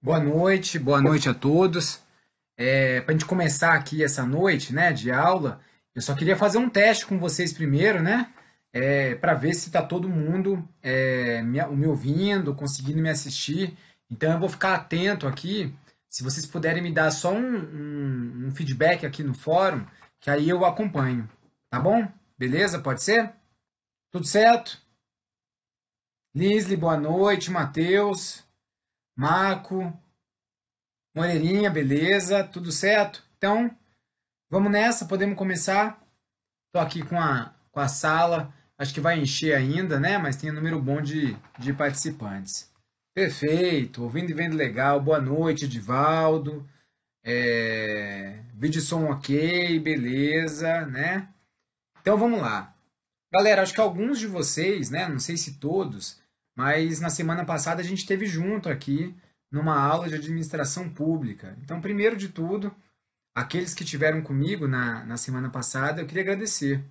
Boa noite a todos. Para a gente começar aqui essa noite, né, de aula, eu só queria fazer um teste com vocês primeiro, né, para ver se está todo mundo me ouvindo, conseguindo me assistir. Então eu vou ficar atento aqui. Se vocês puderem me dar só um feedback aqui no fórum, que aí eu acompanho, tá bom? Beleza? Pode ser? Tudo certo? Lisle, boa noite. Matheus, Marco. Moreirinha, beleza, tudo certo? Então, vamos nessa, podemos começar. Estou aqui com a sala, acho que vai encher ainda, né? Mas tem um número bom de participantes. Perfeito, ouvindo e vendo legal. Boa noite, Edivaldo. Vídeo e som ok, beleza, né? Então vamos lá. Galera, acho que alguns de vocês, né? Não sei se todos, mas na semana passada a gente esteve junto aqui numa aula de administração pública. Então, primeiro de tudo, aqueles que tiveram comigo na semana passada, eu queria agradecer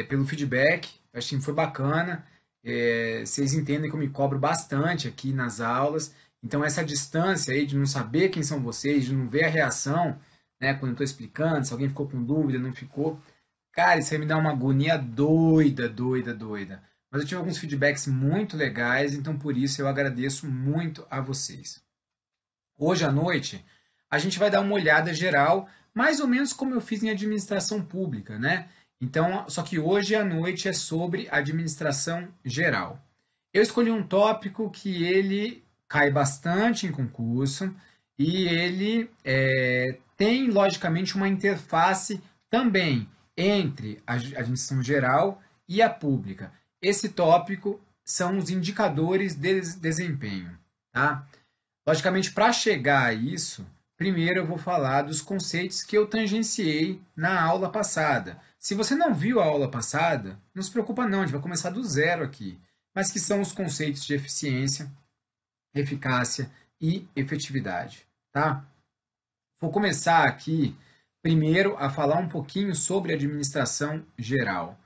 pelo feedback, acho que foi bacana. Vocês entendem que eu me cobro bastante aqui nas aulas, então essa distância aí de não saber quem são vocês, de não ver a reação, né, quando eu estou explicando, se alguém ficou com dúvida, não ficou, cara, isso aí me dá uma agonia doida, doida, doida. Mas eu tive alguns feedbacks muito legais, então por isso eu agradeço muito a vocês. Hoje à noite, a gente vai dar uma olhada geral, mais ou menos como eu fiz em administração pública, né? Então, só que hoje à noite é sobre administração geral. Eu escolhi um tópico que ele cai bastante em concurso e ele tem, logicamente, uma interface também entre a administração geral e a pública. Esse tópico são os indicadores de desempenho, tá? Logicamente, para chegar a isso, primeiro eu vou falar dos conceitos que eu tangenciei na aula passada. Se você não viu a aula passada, não se preocupa não, a gente vai começar do zero aqui. Mas que são os conceitos de eficiência, eficácia e efetividade, tá? Vou começar aqui primeiro a falar um pouquinho sobre administração geral.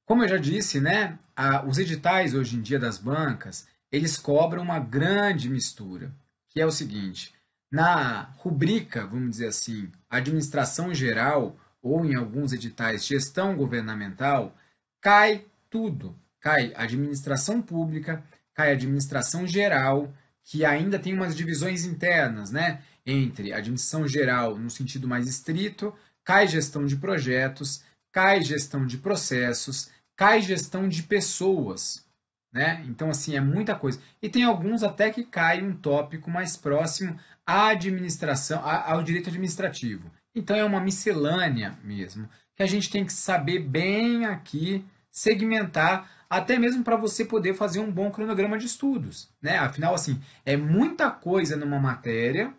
Como eu já disse, né, os editais hoje em dia das bancas, eles cobram uma grande mistura, que é o seguinte, na rubrica, vamos dizer assim, administração geral, ou em alguns editais gestão governamental, cai tudo. Cai administração pública, cai administração geral, que ainda tem umas divisões internas, né, entre administração geral no sentido mais estrito, cai gestão de projetos, cai gestão de processos, cai gestão de pessoas, né? Então, assim, é muita coisa. E tem alguns até que cai um tópico mais próximo à administração, ao direito administrativo. Então, é uma miscelânea mesmo, que a gente tem que saber bem aqui, segmentar, até mesmo para você poder fazer um bom cronograma de estudos, né? Afinal, assim, é muita coisa numa matéria,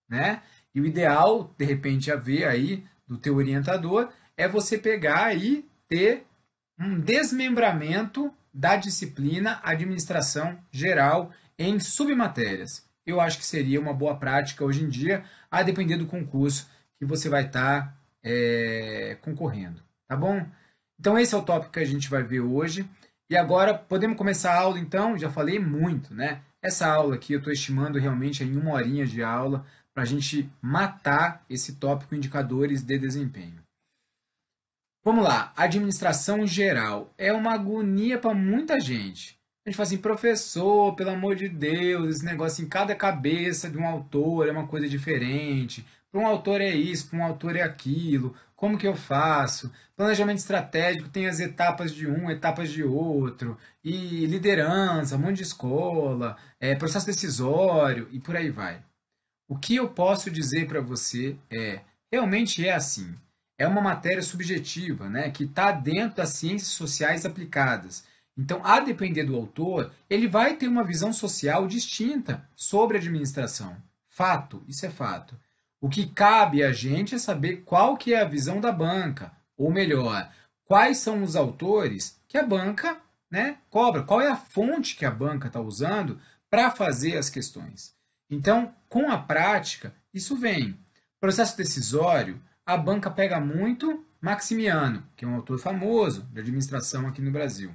né? E o ideal, de repente, a ver aí do teu orientador é você pegar e ter um desmembramento da disciplina administração geral em submatérias. Eu acho que seria uma boa prática hoje em dia, a depender do concurso que você vai estar concorrendo, tá bom? Então esse é o tópico que a gente vai ver hoje. E agora podemos começar a aula então, já falei muito, né? Essa aula aqui eu estou estimando realmente em 1 horinha de aula para a gente matar esse tópico indicadores de desempenho. Vamos lá, administração geral é uma agonia para muita gente. A gente fala assim, professor, pelo amor de Deus, esse negócio em cada cabeça de um autor é uma coisa diferente. Para um autor é isso, para um autor é aquilo. Como que eu faço? Planejamento estratégico tem as etapas de um, etapas de outro, e liderança, um monte de escola, processo decisório e por aí vai. O que eu posso dizer para você realmente é assim. É uma matéria subjetiva, né, que está dentro das ciências sociais aplicadas. Então, a depender do autor, ele vai ter uma visão social distinta sobre a administração. Fato, isso é fato. O que cabe a gente é saber qual que é a visão da banca, ou melhor, quais são os autores que a banca, né, cobra, qual é a fonte que a banca está usando para fazer as questões. Então, com a prática, isso vem. Processo decisório, a banca pega muito Maximiano, que é um autor famoso de administração aqui no Brasil.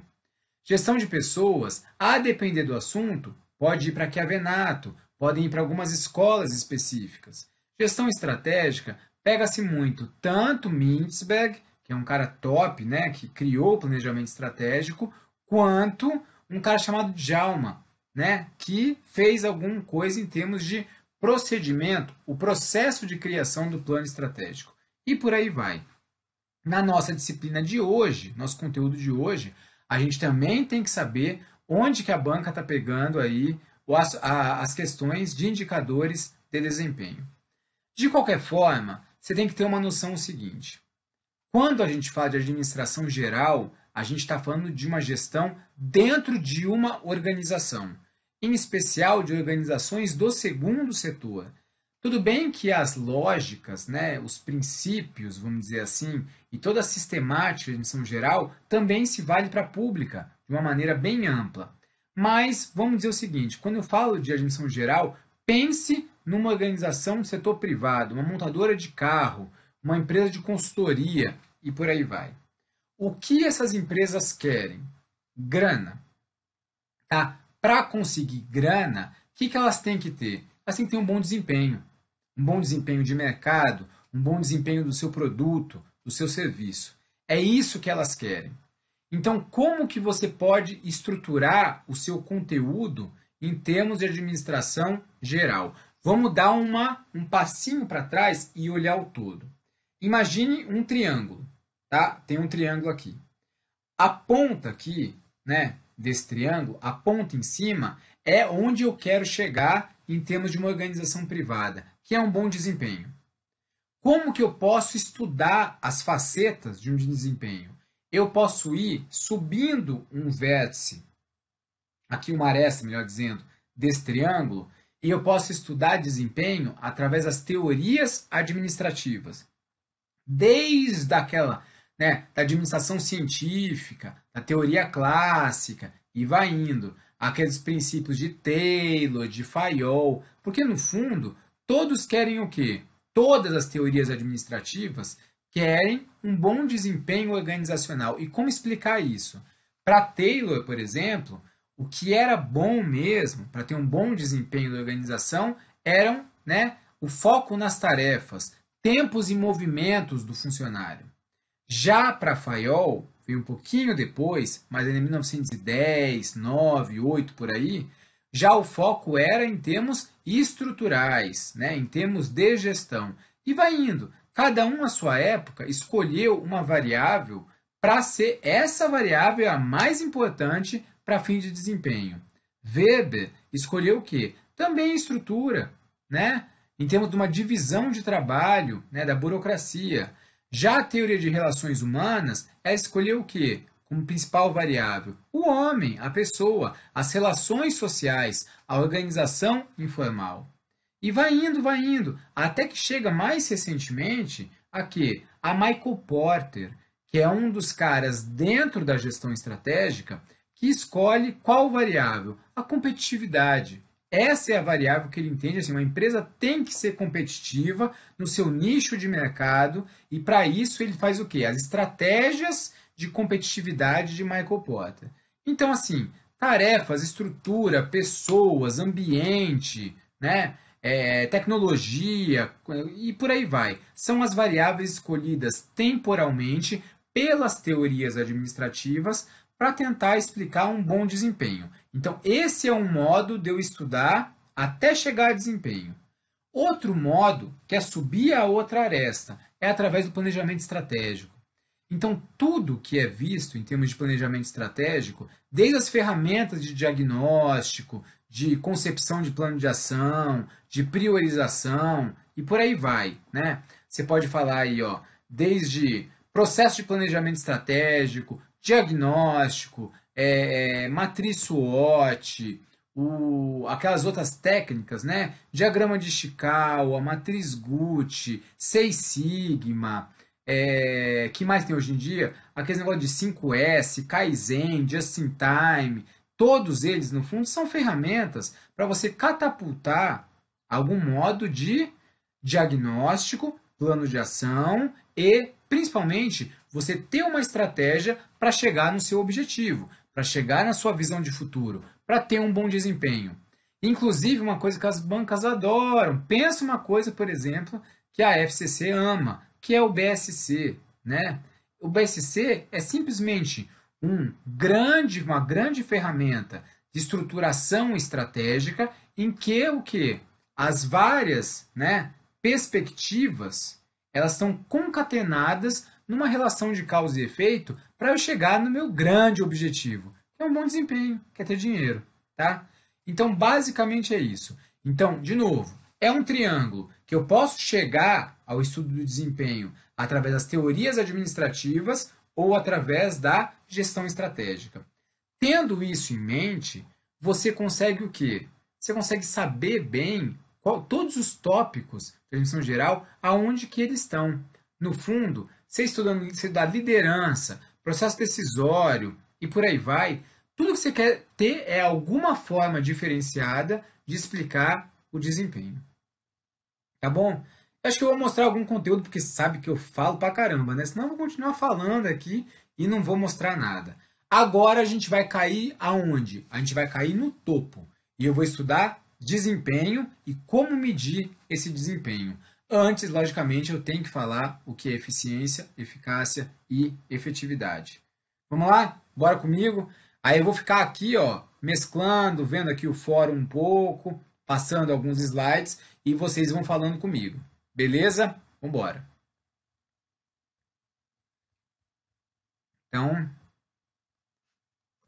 Gestão de pessoas, a depender do assunto, pode ir para Chiavenato, podem ir para algumas escolas específicas. Gestão estratégica pega-se muito tanto Mintzberg, que é um cara top, né, que criou o planejamento estratégico, quanto um cara chamado Djalma, né, que fez alguma coisa em termos de procedimento, o processo de criação do plano estratégico. E por aí vai. Na nossa disciplina de hoje, nosso conteúdo de hoje, a gente também tem que saber onde que a banca está pegando aí as questões de indicadores de desempenho. De qualquer forma, você tem que ter uma noção seguinte. Quando a gente fala de administração geral, a gente está falando de uma gestão dentro de uma organização, em especial de organizações do segundo setor. Tudo bem que as lógicas, né, os princípios, vamos dizer assim, e toda a sistemática de administração geral também se vale para a pública, de uma maneira bem ampla. Mas vamos dizer o seguinte, quando eu falo de administração geral, pense numa organização do setor privado, uma montadora de carro, uma empresa de consultoria e por aí vai. O que essas empresas querem? Grana. Tá? Para conseguir grana, o que elas têm que ter? Elas têm que ter um bom desempenho de mercado, um bom desempenho do seu produto, do seu serviço. É isso que elas querem. Então, como que você pode estruturar o seu conteúdo em termos de administração geral? Vamos dar um passinho para trás e olhar o todo. Imagine um triângulo, tá? Tem um triângulo aqui. A ponta aqui, né, desse triângulo, a ponta em cima, é onde eu quero chegar em termos de uma organização privada, que é um bom desempenho. Como que eu posso estudar as facetas de um desempenho? Eu posso ir subindo um vértice, aqui uma aresta, melhor dizendo, desse triângulo, e eu posso estudar desempenho através das teorias administrativas. Desde aquela, né, da administração científica, da teoria clássica, e vai indo. Aqueles princípios de Taylor, de Fayol, porque no fundo, todos querem o quê? Todas as teorias administrativas querem um bom desempenho organizacional. E como explicar isso? Para Taylor, por exemplo, o que era bom mesmo, para ter um bom desempenho da organização, eram, né, o foco nas tarefas, tempos e movimentos do funcionário. Já para Fayol, veio um pouquinho depois, mas em 1910, 9, 8 por aí, já o foco era em termos estruturais, né, em termos de gestão. E vai indo. Cada um, à sua época, escolheu uma variável para ser essa variável a mais importante para fim de desempenho. Weber escolheu o quê? Também estrutura, né? Em termos de uma divisão de trabalho, né, da burocracia. Já a teoria de relações humanas, ela escolheu o quê? Como principal variável? O homem, a pessoa, as relações sociais, a organização informal. E vai indo, até que chega mais recentemente a quê? A Michael Porter, que é um dos caras dentro da gestão estratégica que escolhe qual variável? A competitividade. Essa é a variável que ele entende, assim, uma empresa tem que ser competitiva no seu nicho de mercado e para isso ele faz o quê? As estratégias de competitividade de Michael Porter. Então, assim, tarefas, estrutura, pessoas, ambiente, né? Tecnologia e por aí vai. São as variáveis escolhidas temporalmente pelas teorias administrativas para tentar explicar um bom desempenho. Então, esse é um modo de eu estudar até chegar a desempenho. Outro modo, que é subir a outra aresta, é através do planejamento estratégico. Então, tudo que é visto em termos de planejamento estratégico, desde as ferramentas de diagnóstico, de concepção de plano de ação, de priorização e por aí vai, né? Você pode falar aí, ó, desde processo de planejamento estratégico, diagnóstico, matriz SWOT, aquelas outras técnicas, né? Diagrama de Chicago, a matriz Gucci, Seis Sigma, que mais tem hoje em dia? Aqueles negócio de 5S, Kaizen, Just in Time, todos eles, no fundo, são ferramentas para você catapultar algum modo de diagnóstico, plano de ação e, principalmente, você ter uma estratégia para chegar no seu objetivo, para chegar na sua visão de futuro, para ter um bom desempenho. Inclusive, uma coisa que as bancas adoram. Pensa uma coisa, por exemplo, que a FCC ama, que é o BSC, né? O BSC é simplesmente uma grande ferramenta de estruturação estratégica em que o que as várias, né, perspectivas elas estão concatenadas numa relação de causa e efeito para eu chegar no meu grande objetivo, que é um bom desempenho, que é ter dinheiro, tá? Então, basicamente é isso. Então, de novo, é um triângulo que eu posso chegar ao estudo do desempenho através das teorias administrativas ou através da gestão estratégica. Tendo isso em mente, você consegue o quê? Você consegue saber bem todos os tópicos da administração geral, aonde que eles estão. No fundo, você estudar liderança, processo decisório e por aí vai, tudo que você quer ter é alguma forma diferenciada de explicar o desempenho. Tá bom? Acho que eu vou mostrar algum conteúdo, porque sabe que eu falo pra caramba, né? Senão eu vou continuar falando aqui e não vou mostrar nada. Agora a gente vai cair aonde? A gente vai cair no topo. E eu vou estudar desempenho e como medir esse desempenho. Antes, logicamente, eu tenho que falar o que é eficiência, eficácia e efetividade. Vamos lá? Bora comigo? Aí eu vou ficar aqui, ó, mesclando, vendo aqui o fórum um pouco, passando alguns slides e vocês vão falando comigo. Beleza? Vamos embora. Então,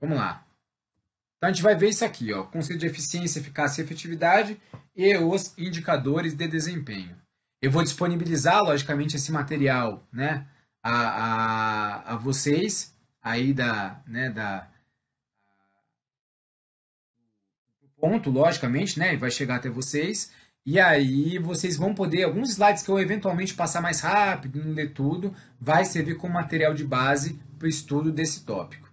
vamos lá. Então, a gente vai ver isso aqui, ó, conceito de eficiência, eficácia e efetividade e os indicadores de desempenho. Eu vou disponibilizar, logicamente, esse material, né, a vocês aí da ponto, logicamente, né, vai chegar até vocês. E aí vocês vão poder, alguns slides que eu eventualmente passar mais rápido, não ler tudo, vai servir como material de base para o estudo desse tópico.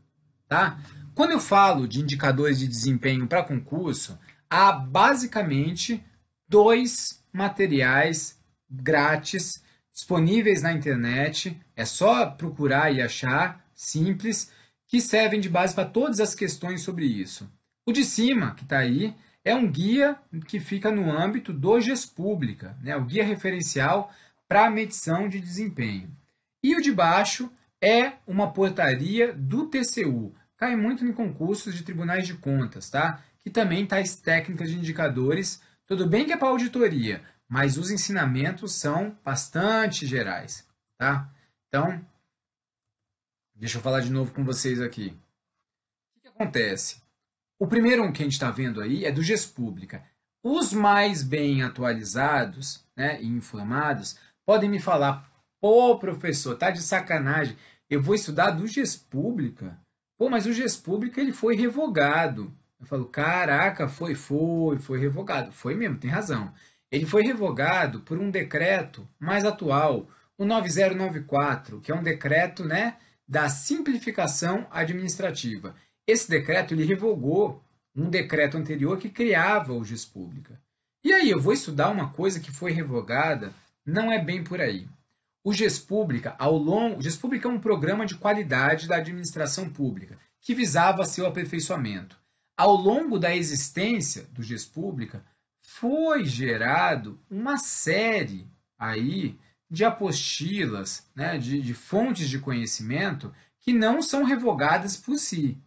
Tá? Quando eu falo de indicadores de desempenho para concurso, há basicamente dois materiais grátis disponíveis na internet, é só procurar e achar, simples, que servem de base para todas as questões sobre isso. O de cima, que está aí, é um guia que fica no âmbito do GES-Pública, né? O guia referencial para a medição de desempenho. E o de baixo é uma portaria do TCU. Cai muito em concursos de tribunais de contas, tá? Que também tais técnicas de indicadores. Tudo bem que é para auditoria, mas os ensinamentos são bastante gerais, tá? Então, deixa eu falar de novo com vocês aqui. O que acontece? O primeiro que a gente está vendo aí é do GES-Pública. Os mais bem atualizados, né, e informados podem me falar: pô, professor, tá de sacanagem, eu vou estudar do GES-Pública? Pô, mas o GES-Pública ele foi revogado. Eu falo: caraca, foi revogado. Foi mesmo, tem razão. Ele foi revogado por um decreto mais atual, o 9094, que é um decreto, né, da simplificação administrativa. Esse decreto ele revogou um decreto anterior que criava o GES-Pública. E aí, eu vou estudar uma coisa que foi revogada? Não é bem por aí. O GES-Pública, o GES-Pública é um programa de qualidade da administração pública que visava seu aperfeiçoamento. Ao longo da existência do GES-Pública, foi gerado uma série aí de apostilas, né, de fontes de conhecimento que não são revogadas por si.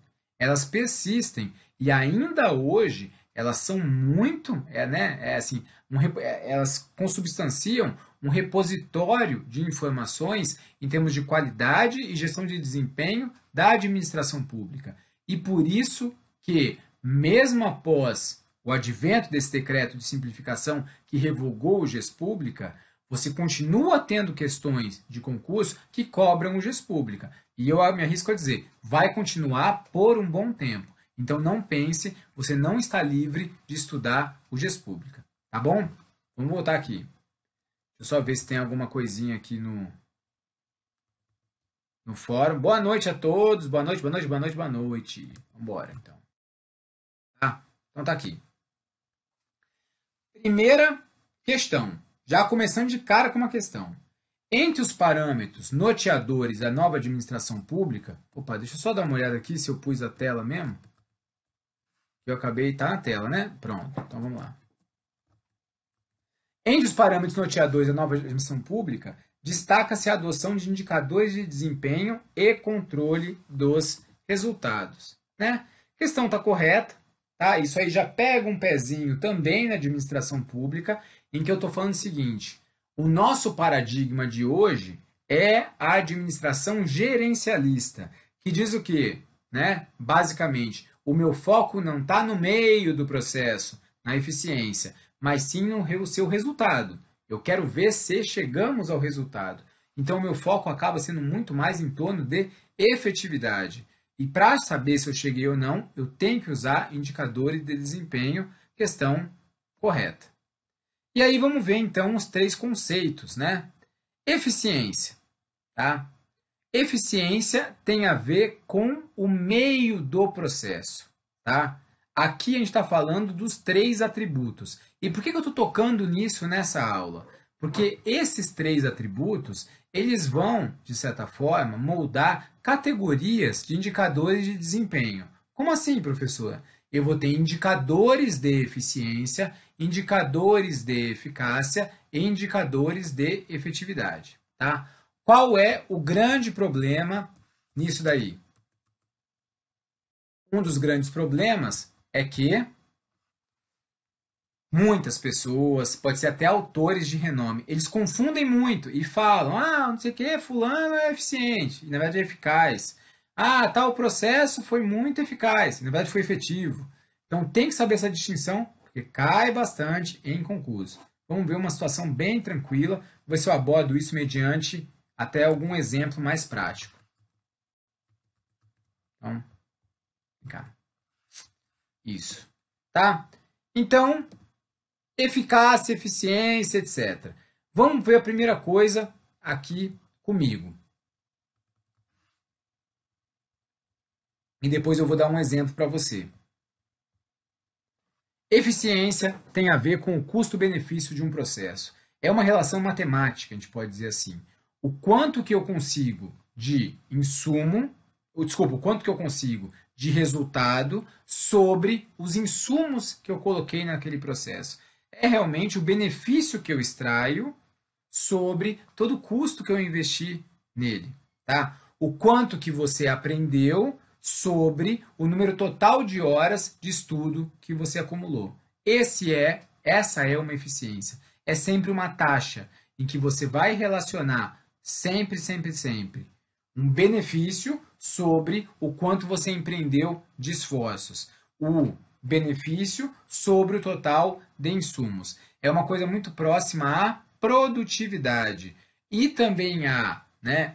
Elas persistem e ainda hoje elas são muito, elas consubstanciam um repositório de informações em termos de qualidade e gestão de desempenho da administração pública. E por isso que, mesmo após o advento desse decreto de simplificação que revogou o GES-Pública, você continua tendo questões de concurso que cobram o GES-Pública. E eu me arrisco a dizer, vai continuar por um bom tempo. Então não pense, você não está livre de estudar o GES-Pública. Tá bom? Vamos voltar aqui. Deixa eu só ver se tem alguma coisinha aqui no fórum. Boa noite a todos. Boa noite, boa noite, boa noite, boa noite. Vamos embora, então. Tá? Então tá aqui. Primeira questão. Já começando de cara com uma questão. Entre os parâmetros norteadores da nova administração pública... Opa, deixa eu só dar uma olhada aqui se eu pus a tela mesmo. Eu acabei, tá na tela, né? Pronto, então vamos lá. Entre os parâmetros norteadores da nova administração pública, destaca-se a adoção de indicadores de desempenho e controle dos resultados. Né? A questão está correta, tá? Isso aí já pega um pezinho também na administração pública, em que eu estou falando o seguinte: o nosso paradigma de hoje é a administração gerencialista, que diz o quê? Né? Basicamente, o meu foco não está no meio do processo, na eficiência, mas sim no seu resultado. Eu quero ver se chegamos ao resultado. Então, o meu foco acaba sendo muito mais em torno de efetividade. E para saber se eu cheguei ou não, eu tenho que usar indicadores de desempenho, questão correta. E aí vamos ver então os 3 conceitos, né? Eficiência, tá? Eficiência tem a ver com o meio do processo, tá? Aqui a gente está falando dos 3 atributos. E por que eu estou tocando nisso nessa aula? Porque esses 3 atributos, eles vão, de certa forma, moldar categorias de indicadores de desempenho. Como assim, professor? Eu vou ter indicadores de eficiência, indicadores de eficácia e indicadores de efetividade, tá? Qual é o grande problema nisso daí? Um dos grandes problemas é que muitas pessoas, pode ser até autores de renome, eles confundem muito e falam, não sei o que, fulano é eficiente, e na verdade é eficaz. Tal processo foi muito eficaz, e na verdade foi efetivo. Então tem que saber essa distinção, porque cai bastante em concurso. Vamos ver uma situação bem tranquila, vou ver se eu abordo isso mediante até algum exemplo mais prático. Então, vem cá. Isso. Tá? Então, eficácia, eficiência, etc. Vamos ver a primeira coisa aqui comigo. E depois eu vou dar um exemplo para você. Eficiência tem a ver com o custo-benefício de um processo. É uma relação matemática, a gente pode dizer assim. O quanto que eu consigo de insumo, o quanto que eu consigo de resultado sobre os insumos que eu coloquei naquele processo. É realmente o benefício que eu extraio sobre todo o custo que eu investi nele, tá? O quanto que você aprendeu sobre o número total de horas de estudo que você acumulou. Essa é uma eficiência. É sempre uma taxa em que você vai relacionar sempre um benefício sobre o quanto você empreendeu de esforços. O benefício sobre o total de insumos. É uma coisa muito próxima à produtividade. E também há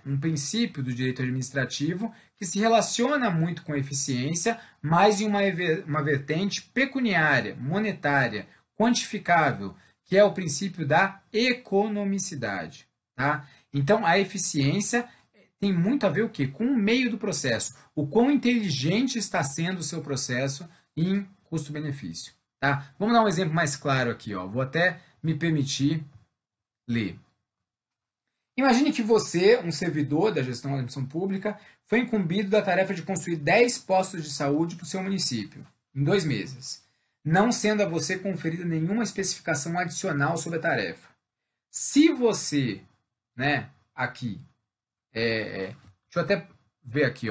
um princípio do direito administrativo que se relaciona muito com a eficiência, mas em uma vertente pecuniária, monetária, quantificável, que é o princípio da economicidade. Tá? Então, a eficiência tem muito a ver o quê? Com o meio do processo. O quão inteligente está sendo o seu processo em custo-benefício. Tá? Vamos dar um exemplo mais claro aqui. Vou até me permitir ler. Imagine que você, um servidor da gestão da administração pública, foi incumbido da tarefa de construir 10 postos de saúde para o seu município, em 2 meses, não sendo a você conferida nenhuma especificação adicional sobre a tarefa. Se você, aqui, deixa eu até ver aqui,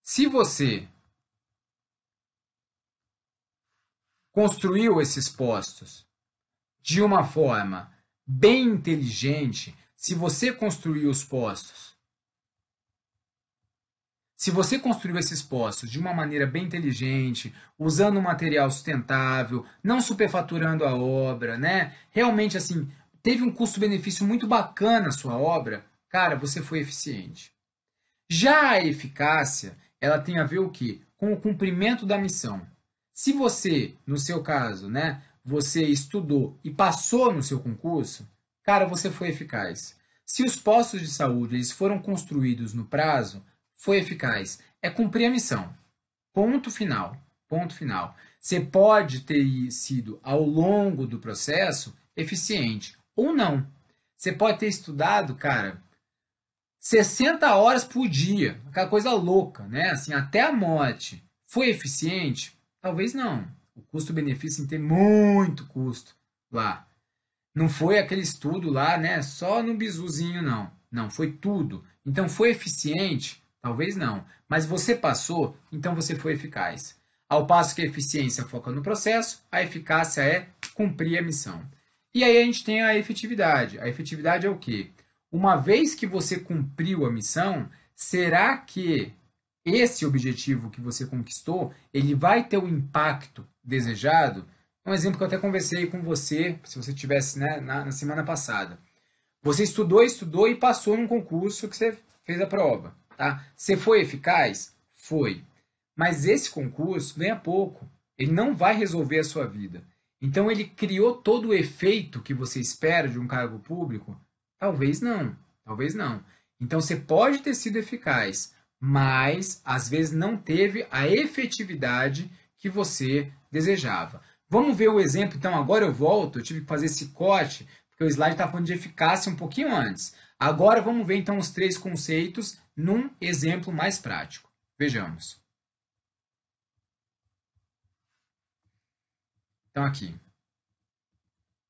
se você construiu esses postos de uma forma bem inteligente, se você construiu os postos, se você construiu esses postos de uma maneira bem inteligente, usando um material sustentável, não superfaturando a obra, realmente assim, teve um custo-benefício muito bacana a sua obra, cara, você foi eficiente. Já a eficácia, ela tem a ver o quê? Com o cumprimento da missão. Se você, no seu caso, você estudou e passou no seu concurso, cara, você foi eficaz. Se os postos de saúde eles foram construídos no prazo, foi eficaz. É cumprir a missão. Ponto final. Ponto final. Você pode ter sido, ao longo do processo, eficiente ou não. Você pode ter estudado, cara, 60 horas por dia. Aquela coisa louca, Assim, até a morte. Foi eficiente? Talvez não. O custo-benefício em ter muito custo lá. Não foi aquele estudo lá, né? Só no bizuzinho, não. Não, foi tudo. Então, foi eficiente? Talvez não. Mas você passou, então você foi eficaz. Ao passo que a eficiência foca no processo, a eficácia é cumprir a missão. E aí a gente tem a efetividade. A efetividade é o quê? Uma vez que você cumpriu a missão, será que esse objetivo que você conquistou, ele vai ter o impacto desejado? Um exemplo que eu até conversei com você, se você tivesse, né, na semana passada. Você estudou e passou num concurso que você fez a prova. Tá? Você foi eficaz? Foi. Mas esse concurso ganha pouco. Ele não vai resolver a sua vida. Então ele criou todo o efeito que você espera de um cargo público? Talvez não. Talvez não. Então você pode ter sido eficaz, mas às vezes não teve a efetividade que você desejava. Vamos ver o exemplo, então agora eu volto, eu tive que fazer esse corte, porque o slide está falando de eficácia um pouquinho antes. Agora vamos ver então os três conceitos num exemplo mais prático. Vejamos. Então aqui.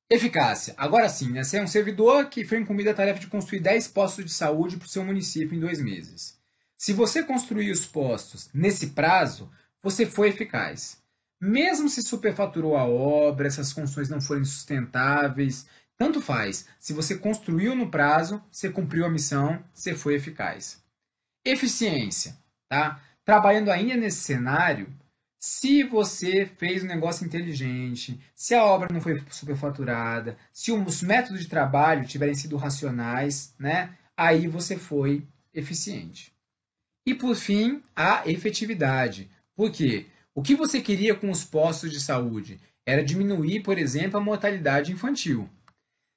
Eficácia. Agora sim, né? Você é um servidor que foi incumbido a tarefa de construir 10 postos de saúde para o seu município em 2 meses. Se você construir os postos nesse prazo, você foi eficaz. Mesmo se superfaturou a obra, essas construções não forem sustentáveis, tanto faz. Se você construiu no prazo, você cumpriu a missão, você foi eficaz. Eficiência, tá? Trabalhando ainda nesse cenário, se você fez um negócio inteligente, se a obra não foi superfaturada, se os métodos de trabalho tiverem sido racionais, né? Aí você foi eficiente. E por fim, a efetividade. Por quê? O que você queria com os postos de saúde era diminuir, por exemplo, a mortalidade infantil.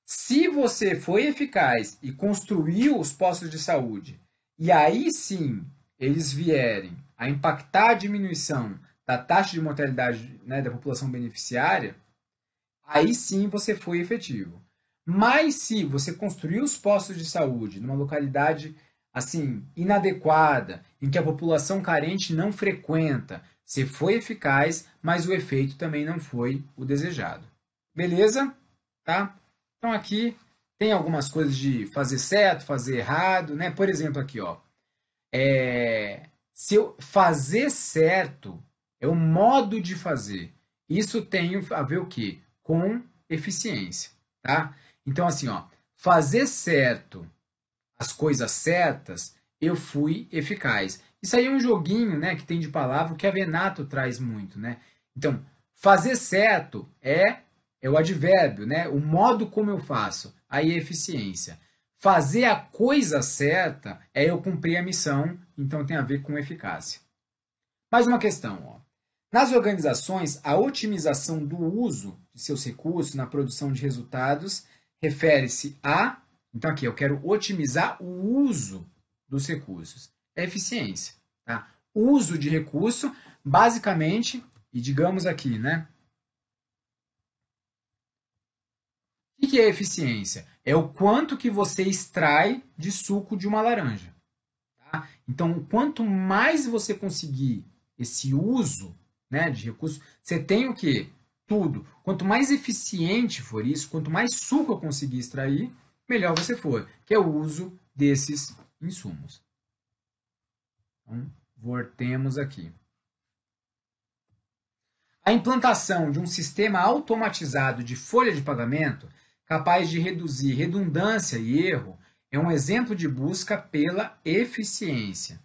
Se você foi eficaz e construiu os postos de saúde, e aí sim eles vierem a impactar a diminuição da taxa de mortalidade, né, da população beneficiária, aí sim você foi efetivo. Mas se você construiu os postos de saúde numa localidade assim inadequada, em que a população carente não frequenta, você foi eficaz, mas o efeito também não foi o desejado. Beleza? Tá? Então aqui tem algumas coisas de fazer certo, fazer errado, né? Por exemplo, aqui, ó, se eu fazer certo é o modo de fazer. Isso tem a ver o quê? Com eficiência, tá? Então assim, ó, fazer certo as coisas certas, eu fui eficaz. Isso aí é um joguinho, né, que tem de palavra que a Venato traz muito, né? Então, fazer certo é o advérbio, né? O modo como eu faço, aí é eficiência. Fazer a coisa certa é eu cumprir a missão, então tem a ver com eficácia. Mais uma questão, ó. Nas organizações, a otimização do uso de seus recursos na produção de resultados refere-se a... Então, aqui, eu quero otimizar o uso dos recursos. É eficiência. Tá? Uso de recurso, basicamente, e digamos aqui, né? O que é eficiência? É o quanto que você extrai de suco de uma laranja. Tá? Então, quanto mais você conseguir esse uso, né, de recursos, você tem o quê? Tudo. Quanto mais eficiente for isso, quanto mais suco eu conseguir extrair, melhor você for, que é o uso desses insumos. Então, voltemos aqui. A implantação de um sistema automatizado de folha de pagamento capaz de reduzir redundância e erro é um exemplo de busca pela eficiência.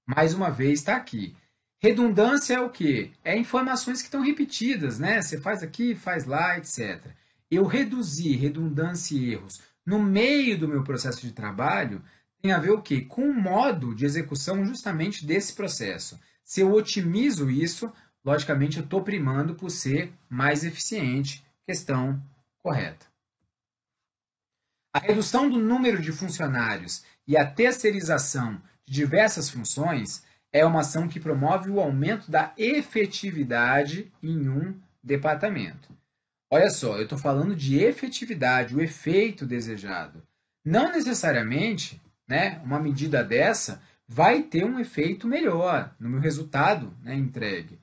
Mais uma vez está aqui. Redundância é o quê? É informações que estão repetidas, né? Você faz aqui, faz lá, etc. Eu reduzir redundância e erros no meio do meu processo de trabalho tem a ver o quê? Com o modo de execução justamente desse processo. Se eu otimizo isso, logicamente eu estou primando por ser mais eficiente. Questão correta. A redução do número de funcionários e a terceirização de diversas funções é uma ação que promove o aumento da efetividade em um departamento. Olha só, eu estou falando de efetividade, o efeito desejado. Não necessariamente, né, uma medida dessa vai ter um efeito melhor no meu resultado, né, entregue.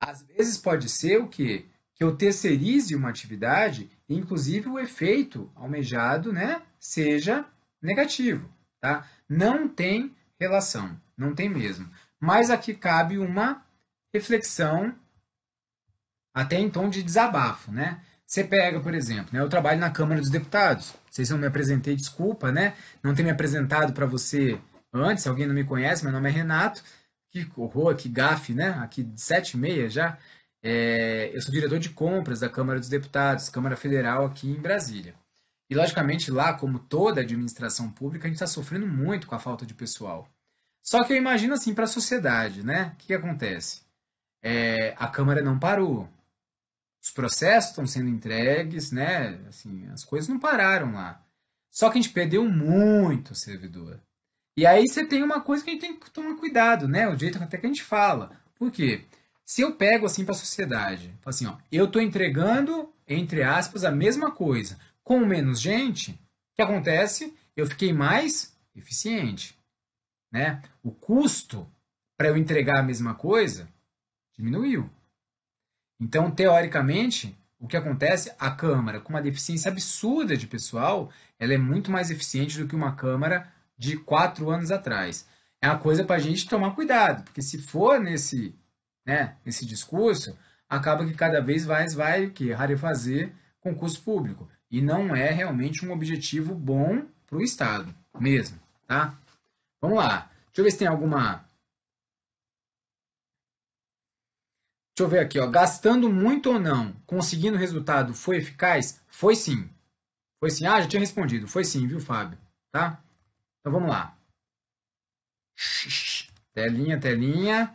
Às vezes pode ser o quê? Que eu terceirize uma atividade e, inclusive, o efeito almejado, né, seja negativo, tá? Não tem relação, não tem mesmo. Mas aqui cabe uma reflexão até em tom de desabafo, né? Você pega, por exemplo, né, eu trabalho na Câmara dos Deputados. Não sei se eu me apresentei, desculpa, né? Não ter me apresentado para você antes, se alguém não me conhece, meu nome é Renato. Que horror, que gafe, né? Aqui de 7h30 já. Eu sou diretor de compras da Câmara dos Deputados, Câmara Federal aqui em Brasília. E, logicamente, lá, como toda administração pública, a gente está sofrendo muito com a falta de pessoal. Só que eu imagino assim para a sociedade, né? O que acontece? A Câmara não parou. Os processos estão sendo entregues, né? Assim, as coisas não pararam lá. Só que a gente perdeu muito servidor. E aí você tem uma coisa que a gente tem que tomar cuidado, né? O jeito até que a gente fala. Por quê? Se eu pego assim para a sociedade, falo assim, ó, eu estou entregando, entre aspas, a mesma coisa, com menos gente, o que acontece? Eu fiquei mais eficiente, né? O custo para eu entregar a mesma coisa diminuiu. Então, teoricamente, o que acontece? A Câmara, com uma deficiência absurda de pessoal, ela é muito mais eficiente do que uma Câmara de 4 anos atrás. É uma coisa para a gente tomar cuidado, porque se for nesse discurso, acaba que cada vez mais vai rarefazer concurso público. E não é realmente um objetivo bom para o Estado mesmo. Tá? Vamos lá. Deixa eu ver se tem alguma. Deixa eu ver aqui, ó. Gastando muito ou não, conseguindo resultado, foi eficaz? Foi sim. Foi sim. Ah, já tinha respondido. Foi sim, viu, Fábio? Tá? Então vamos lá. Telinha, telinha.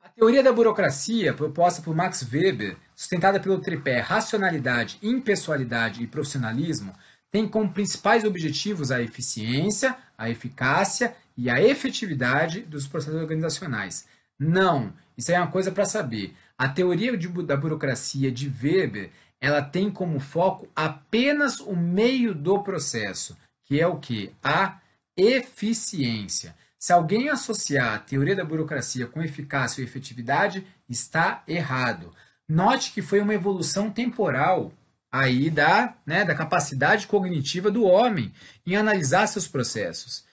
A teoria da burocracia, proposta por Max Weber, sustentada pelo tripé racionalidade, impessoalidade e profissionalismo, tem como principais objetivos a eficiência, a eficácia e a efetividade dos processos organizacionais. Não, isso é uma coisa para saber. A teoria da burocracia de Weber, ela tem como foco apenas o meio do processo, que é o quê? A eficiência. Se alguém associar a teoria da burocracia com eficácia ou efetividade, está errado. Note que foi uma evolução temporal aí da capacidade cognitiva do homem em analisar seus processos.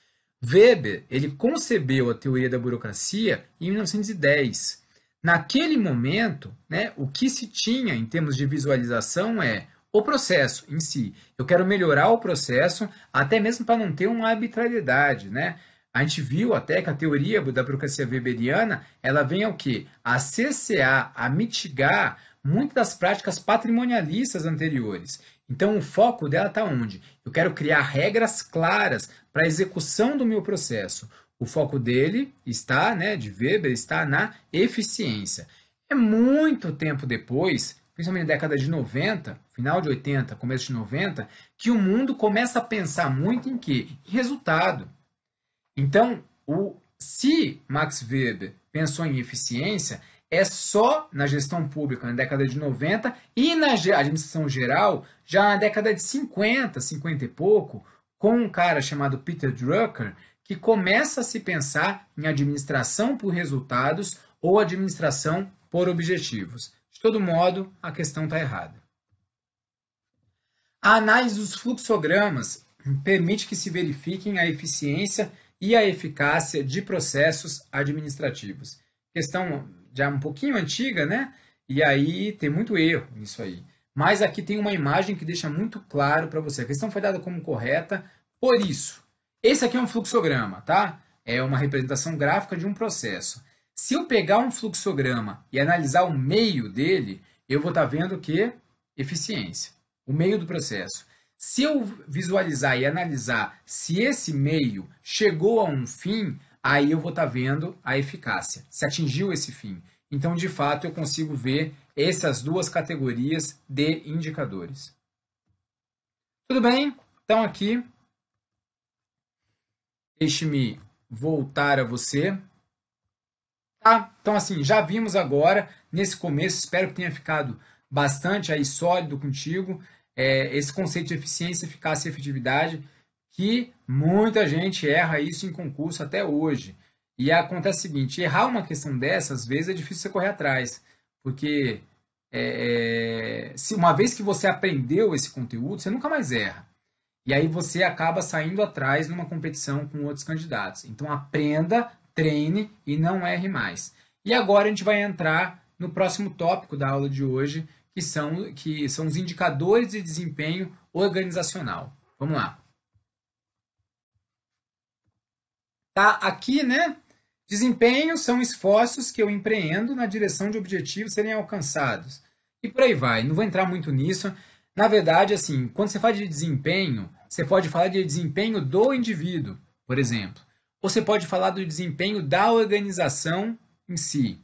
Weber, ele concebeu a teoria da burocracia em 1910. Naquele momento, o que se tinha em termos de visualização é o processo em si. Eu quero melhorar o processo, até mesmo para não ter uma arbitrariedade, né? A gente viu até que a teoria da burocracia weberiana, ela vem ao quê? A cercear, a mitigar muitas das práticas patrimonialistas anteriores. Então, o foco dela está onde? Eu quero criar regras claras para a execução do meu processo. O foco dele está, de Weber, está na eficiência. É muito tempo depois, principalmente na década de 90, final de 80, começo de 90, que o mundo começa a pensar muito em quê? Em resultado. Então, se Max Weber pensou em eficiência, é só na gestão pública na década de 90 e na administração geral já na década de 50, 50 e pouco, com um cara chamado Peter Drucker, que começa a se pensar em administração por resultados ou administração por objetivos. De todo modo, a questão está errada. A análise dos fluxogramas permite que se verifiquem a eficiência e a eficácia de processos administrativos. Questão já um pouquinho antiga, né? E aí tem muito erro nisso aí. Mas aqui tem uma imagem que deixa muito claro para você. A questão foi dada como correta por isso. Esse aqui é um fluxograma, tá? É uma representação gráfica de um processo. Se eu pegar um fluxograma e analisar o meio dele, eu vou estar vendo o quê? Eficiência. O meio do processo. Se eu visualizar e analisar se esse meio chegou a um fim, aí eu vou estar vendo a eficácia, se atingiu esse fim. Então, de fato, eu consigo ver essas duas categorias de indicadores. Tudo bem? Então, aqui, deixe-me voltar a você. Tá? Então, assim, já vimos agora, nesse começo, espero que tenha ficado bastante aí sólido contigo, esse conceito de eficiência, eficácia e efetividade, que muita gente erra isso em concurso até hoje. E acontece o seguinte, errar uma questão dessa, às vezes é difícil você correr atrás, porque se uma vez que você aprendeu esse conteúdo, você nunca mais erra. E aí você acaba saindo atrás numa competição com outros candidatos. Então aprenda, treine e não erre mais. E agora a gente vai entrar no próximo tópico da aula de hoje, que são os indicadores de desempenho organizacional. Vamos lá. Tá aqui, né? Desempenho são esforços que eu empreendo na direção de objetivos serem alcançados. E por aí vai. Não vou entrar muito nisso. Na verdade, assim, quando você fala de desempenho, você pode falar de desempenho do indivíduo, por exemplo. Ou você pode falar do desempenho da organização em si.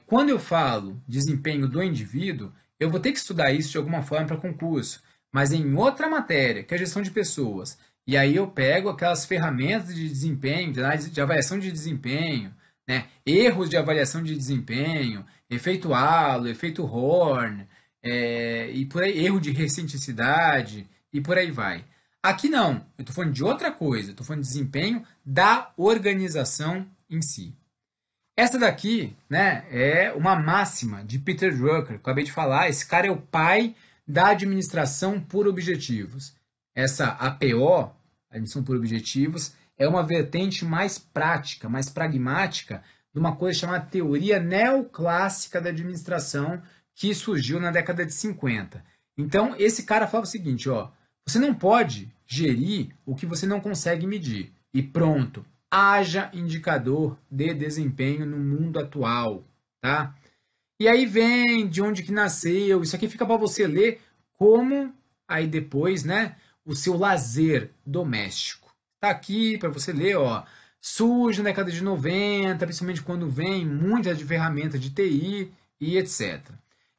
Quando eu falo desempenho do indivíduo, eu vou ter que estudar isso de alguma forma para concurso, mas em outra matéria, que é a gestão de pessoas. E aí eu pego aquelas ferramentas de desempenho, de avaliação de desempenho, né? Erros de avaliação de desempenho, efeito halo, efeito Horn, e por aí, erro de recenticidade, e por aí vai. Aqui não, eu estou falando de outra coisa, estou falando de desempenho da organização em si. Essa daqui, né, é uma máxima de Peter Drucker, acabei de falar. Esse cara é o pai da administração por objetivos. Essa APO, Administração por Objetivos, é uma vertente mais prática, mais pragmática de uma coisa chamada teoria neoclássica da administração que surgiu na década de 50. Então, esse cara falava o seguinte, ó, você não pode gerir o que você não consegue medir. E pronto, haja indicador de desempenho no mundo atual, tá? E aí vem de onde que nasceu, isso aqui fica para você ler como aí depois, né, o seu lazer doméstico. Tá aqui para você ler, ó, surge na década de 90, principalmente quando vem muitas de ferramentas de TI e etc.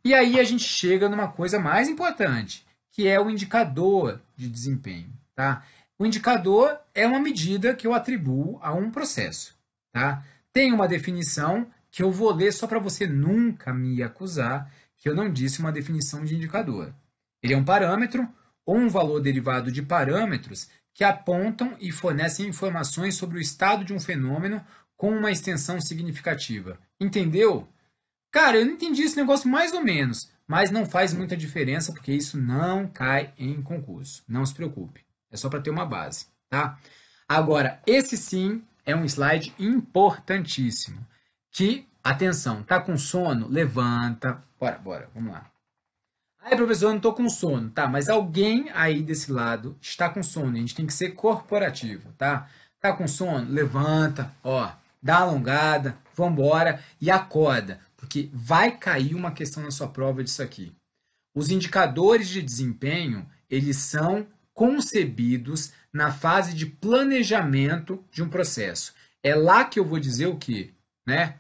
E aí a gente chega numa coisa mais importante, que é o indicador de desempenho, tá? O indicador é uma medida que eu atribuo a um processo, tá? Tem uma definição que eu vou ler só para você nunca me acusar que eu não disse uma definição de indicador. Ele é um parâmetro ou um valor derivado de parâmetros que apontam e fornecem informações sobre o estado de um fenômeno com uma extensão significativa. Entendeu? Cara, eu não entendi esse negócio mais ou menos, mas não faz muita diferença porque isso não cai em concurso. Não se preocupe. É só para ter uma base, tá? Agora, esse sim é um slide importantíssimo. Que, atenção, tá com sono? Levanta. Bora, vamos lá. Ai, professor, eu não tô com sono, tá? Mas alguém aí desse lado está com sono. A gente tem que ser corporativo, tá? Tá com sono? Levanta, ó, dá uma alongada, vambora e acorda, porque vai cair uma questão na sua prova disso aqui. Os indicadores de desempenho, eles são concebidos na fase de planejamento de um processo. É lá que eu vou dizer o quê? Né?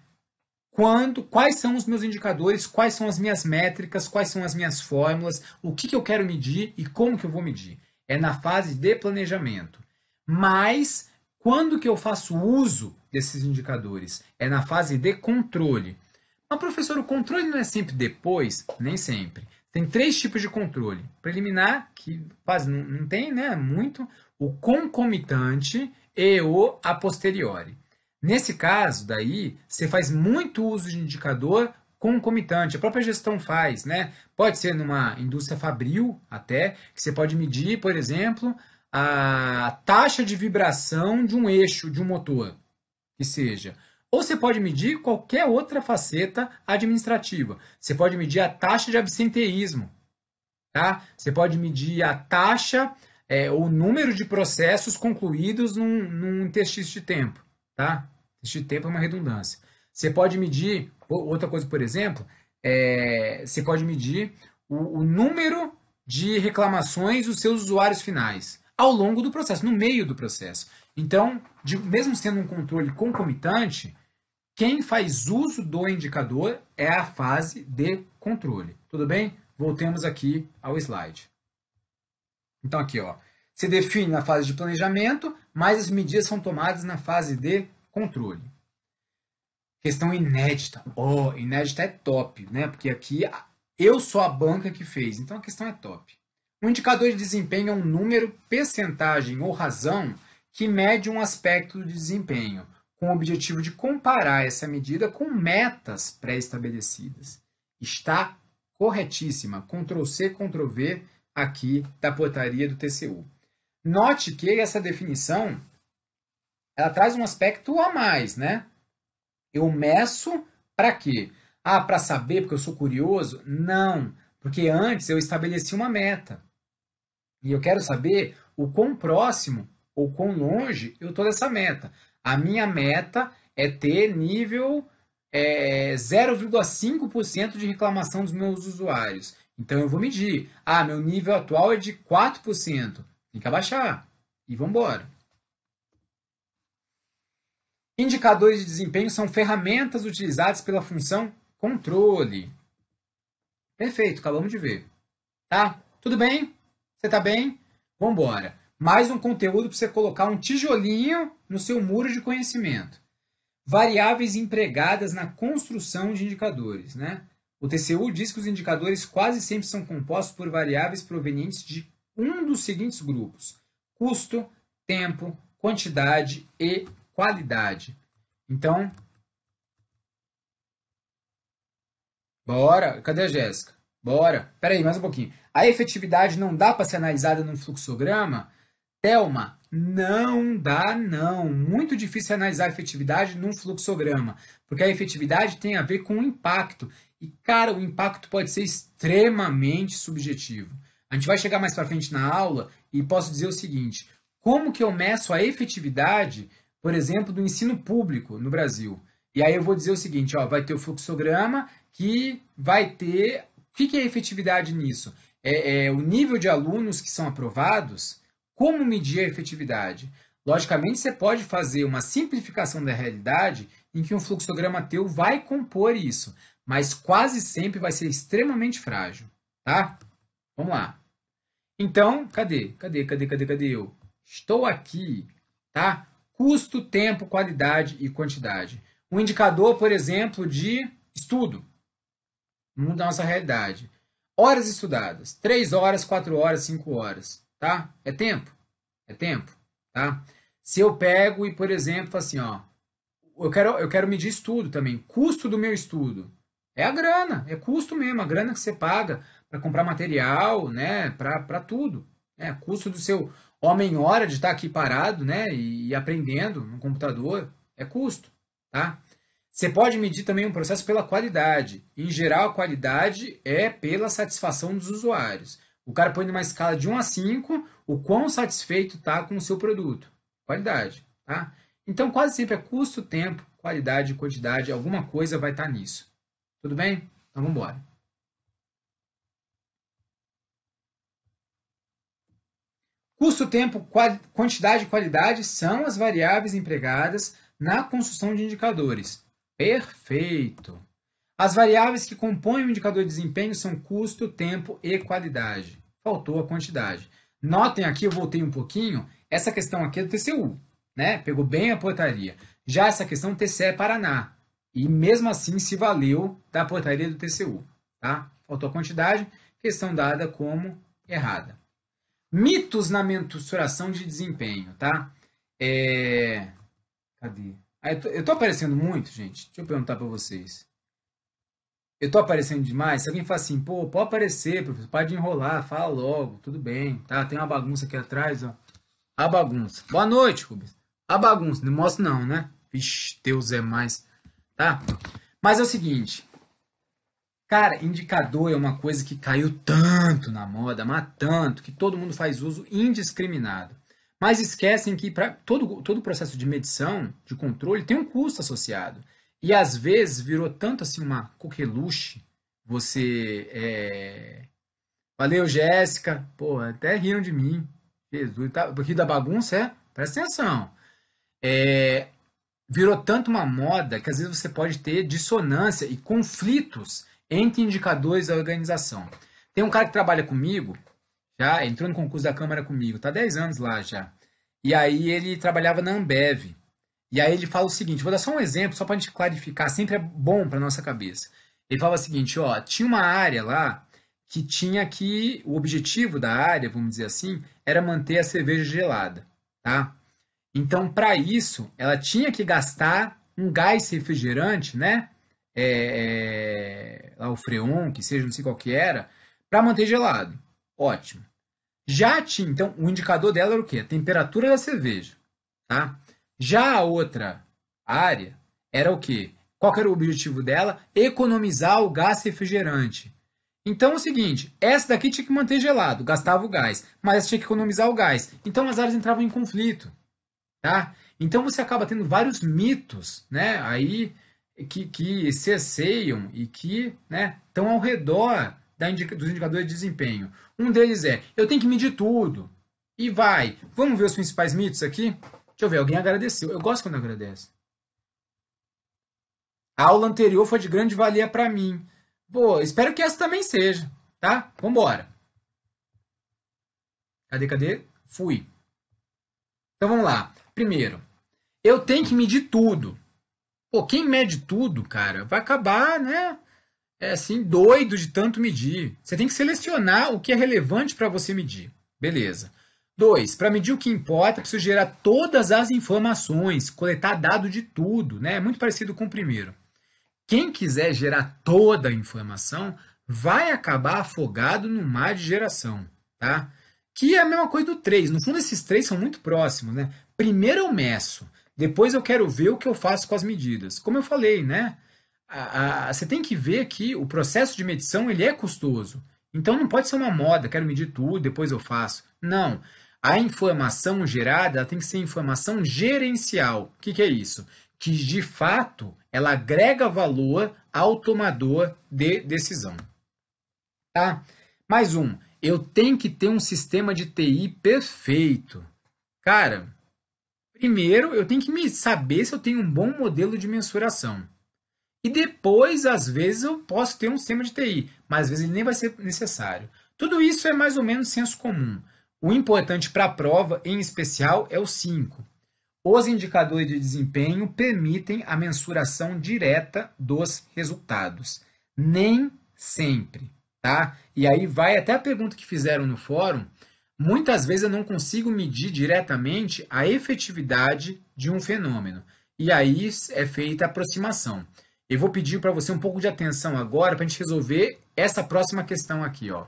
Quais são os meus indicadores, quais são as minhas métricas, quais são as minhas fórmulas, o que eu quero medir e como que eu vou medir. É na fase de planejamento. Mas, quando que eu faço uso desses indicadores? É na fase de controle. Mas, professor, o controle não é sempre depois? Nem sempre. Tem 3 tipos de controle. Preliminar, que quase não tem, né, muito, o concomitante e o a posteriori. Nesse caso, daí, você faz muito uso de indicador concomitante. A própria gestão faz, né? Pode ser numa indústria fabril, até, que você pode medir, por exemplo, a taxa de vibração de um eixo, de um motor, que seja. Ou você pode medir qualquer outra faceta administrativa. Você pode medir a taxa de absenteísmo, tá? Você pode medir a taxa, o número de processos concluídos num interstício de tempo, tá? Interstício de tempo é uma redundância. Você pode medir, outra coisa, por exemplo, você pode medir o número de reclamações dos seus usuários finais ao longo do processo, no meio do processo. Então, mesmo sendo um controle concomitante, quem faz uso do indicador é a fase de controle. Tudo bem? Voltemos aqui ao slide. Então, aqui, ó, você define na fase de planejamento, mas as medidas são tomadas na fase de controle. Questão inédita. Oh, inédita é top, né? Porque aqui eu sou a banca que fez, então a questão é top. O indicador de desempenho é um número, percentagem ou razão que mede um aspecto de desempenho, com o objetivo de comparar essa medida com metas pré-estabelecidas. Está corretíssima. Ctrl+C, Ctrl+V aqui da portaria do TCU. Note que essa definição ela traz um aspecto a mais, né? Eu meço para quê? Ah, para saber, porque eu sou curioso? Não, porque antes eu estabeleci uma meta. E eu quero saber o quão próximo ou quão longe eu estou dessa meta. A minha meta é ter nível 0,5% de reclamação dos meus usuários. Então eu vou medir. Ah, meu nível atual é de 4%. Tem que abaixar. E vamos embora. Indicadores de desempenho são ferramentas utilizadas pela função controle. Perfeito, acabamos de ver. Tá? Tudo bem? Você tá bem? Vamos embora. Mais um conteúdo para você colocar um tijolinho no seu muro de conhecimento. Variáveis empregadas na construção de indicadores, né? O TCU diz que os indicadores quase sempre são compostos por variáveis provenientes de um dos seguintes grupos: custo, tempo, quantidade e qualidade. Então, bora. Cadê a Jéssica? Bora. Espera aí, mais um pouquinho. A efetividade não dá para ser analisada num fluxograma? Thelma, não dá não. Muito difícil analisar a efetividade num fluxograma, porque a efetividade tem a ver com o impacto. E, cara, o impacto pode ser extremamente subjetivo. A gente vai chegar mais para frente na aula e posso dizer o seguinte: como que eu meço a efetividade, por exemplo, do ensino público no Brasil? E aí eu vou dizer o seguinte, ó, vai ter o fluxograma que vai ter... O que é efetividade nisso? É o nível de alunos que são aprovados. Como medir a efetividade? Logicamente, você pode fazer uma simplificação da realidade em que um fluxograma teu vai compor isso, mas quase sempre vai ser extremamente frágil, tá? Vamos lá. Então, cadê eu? Estou aqui, tá? Custo, tempo, qualidade e quantidade. Um indicador, por exemplo, de estudo. Muda a nossa realidade. Horas estudadas. 3 horas, 4 horas, 5 horas. Tá? É tempo? É tempo. Tá? Se eu pego e, por exemplo, assim, ó, eu quero medir estudo também. Custo do meu estudo. É a grana. É custo mesmo. A grana que você paga para comprar material, né? Para tudo. É, custo do seu homem-hora de estar aqui parado, né? E aprendendo no computador. É custo. Tá? Você pode medir também um processo pela qualidade. Em geral, a qualidade é pela satisfação dos usuários. O cara põe numa escala de 1 a 5 o quão satisfeito está com o seu produto. Qualidade. Tá? Então, quase sempre é custo, tempo, qualidade, quantidade, alguma coisa vai estar nisso. Tudo bem? Então, vamos embora. Custo, tempo, quantidade e qualidade são as variáveis empregadas na construção de indicadores. Perfeito! As variáveis que compõem o indicador de desempenho são custo, tempo e qualidade. Faltou a quantidade. Notem aqui, eu voltei um pouquinho, essa questão aqui é do TCU, né? Pegou bem a portaria. Já essa questão TCE Paraná. E mesmo assim se valeu da portaria do TCU. Tá? Faltou a quantidade, questão dada como errada. Mitos na mensuração de desempenho, tá? Cadê? Eu tô aparecendo muito, gente? Deixa eu perguntar para vocês. Eu tô aparecendo demais? Se alguém fala assim, pô, pode aparecer, professor, pode enrolar, fala logo, tudo bem, tá? Tem uma bagunça aqui atrás, ó. A bagunça. Boa noite, Rubens. A bagunça, não mostro não, né? Vixe, Deus é mais, tá? Mas é o seguinte, cara, indicador é uma coisa que caiu tanto na moda, mas tanto, que todo mundo faz uso indiscriminado. Mas esquecem que para todo processo de medição, de controle, tem um custo associado. E às vezes virou tanto assim uma coqueluche, Valeu, Jéssica. Pô, até riram de mim. Jesus, tá... Rio da bagunça, presta atenção. Virou tanto uma moda que às vezes você pode ter dissonância e conflitos entre indicadores da organização. Tem um cara que trabalha comigo, já entrou no concurso da Câmara comigo, tá 10 anos lá já. E aí ele trabalhava na Ambev. E aí ele fala o seguinte, vou dar só um exemplo, só para a gente clarificar, sempre é bom para nossa cabeça. Ele fala o seguinte, ó, tinha uma área lá que o objetivo da área, vamos dizer assim, era manter a cerveja gelada, tá? Então, para isso, ela tinha que gastar um gás refrigerante, né? Lá o Freon, que seja, não sei qual que era, para manter gelado. Ótimo. Já tinha, então, o indicador dela era o quê? A temperatura da cerveja, tá? Já a outra área era o quê? Qual que era o objetivo dela? Economizar o gás refrigerante. Então é o seguinte, essa daqui tinha que manter gelado, gastava o gás, mas essa tinha que economizar o gás. Então as áreas entravam em conflito, tá? Então você acaba tendo vários mitos, né? Aí que cesseiam e que, né, estão ao redor dos indicadores de desempenho. Um deles é, eu tenho que medir tudo. E vai. Vamos ver os principais mitos aqui? Deixa eu ver, alguém agradeceu. Eu gosto quando agradece. A aula anterior foi de grande valia para mim. Pô, espero que essa também seja, tá? Vambora. Cadê? Fui. Então vamos lá. Primeiro, eu tenho que medir tudo. Pô, quem mede tudo, cara, vai acabar, né? É assim, doido de tanto medir. Você tem que selecionar o que é relevante para você medir. Beleza. 2. Para medir o que importa, preciso gerar todas as informações, coletar dado de tudo, né? É muito parecido com o primeiro. Quem quiser gerar toda a informação vai acabar afogado no mar de geração, tá? Que é a mesma coisa do 3. No fundo, esses três são muito próximos, né? Primeiro eu meço, depois eu quero ver o que eu faço com as medidas. Como eu falei, né? Você tem que ver que o processo de medição ele é custoso. Então não pode ser uma moda, quero medir tudo, depois eu faço. Não. A informação gerada tem que ser informação gerencial. O que é isso? Que de fato ela agrega valor ao tomador de decisão. Tá? Mais um. Eu tenho que ter um sistema de TI perfeito. Cara, primeiro eu tenho que me saber se eu tenho um bom modelo de mensuração. E depois, às vezes, eu posso ter um sistema de TI, mas às vezes ele nem vai ser necessário. Tudo isso é mais ou menos senso comum. O importante para a prova, em especial, é o 5. Os indicadores de desempenho permitem a mensuração direta dos resultados. Nem sempre, tá? E aí vai até a pergunta que fizeram no fórum. Muitas vezes eu não consigo medir diretamente a efetividade de um fenômeno. E aí é feita a aproximação. Eu vou pedir para você um pouco de atenção agora para a gente resolver essa próxima questão aqui, ó,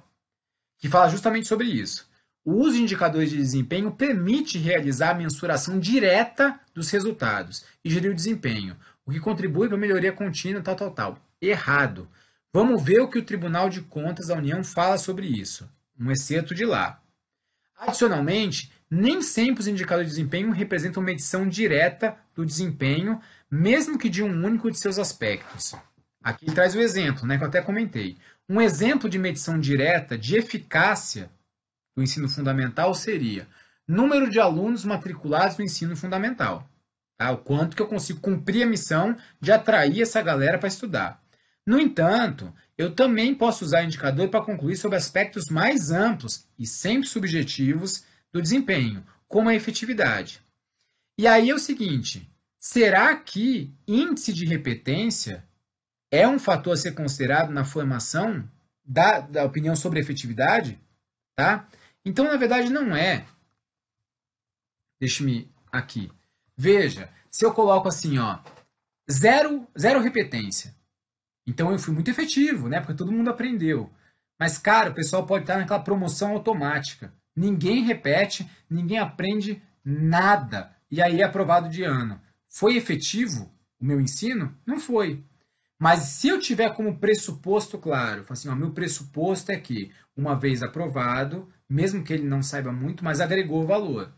que fala justamente sobre isso. O uso de indicadores de desempenho permite realizar a mensuração direta dos resultados e gerir o desempenho, o que contribui para a melhoria contínua, tal. Errado. Vamos ver o que o Tribunal de Contas da União fala sobre isso. Um excerto de lá. Adicionalmente, nem sempre os indicadores de desempenho representam medição direta do desempenho, mesmo que de um único de seus aspectos. Aqui traz o exemplo, né, que eu até comentei. Um exemplo de medição direta de eficácia do ensino fundamental seria número de alunos matriculados no ensino fundamental. Tá? O quanto que eu consigo cumprir a missão de atrair essa galera para estudar. No entanto, eu também posso usar o indicador para concluir sobre aspectos mais amplos e sempre subjetivos do desempenho, como a efetividade. E aí é o seguinte, será que índice de repetência é um fator a ser considerado na formação da opinião sobre efetividade? Tá? Então, na verdade, não é. Deixe-me aqui. Veja, se eu coloco assim, ó, zero repetência. Então eu fui muito efetivo, né? Porque todo mundo aprendeu. Mas, cara, o pessoal pode estar naquela promoção automática. Ninguém repete, ninguém aprende nada. E aí é aprovado de ano. Foi efetivo o meu ensino? Não foi. Mas se eu tiver como pressuposto claro, assim, ó, meu pressuposto é que, uma vez aprovado, mesmo que ele não saiba muito, mas agregou valor.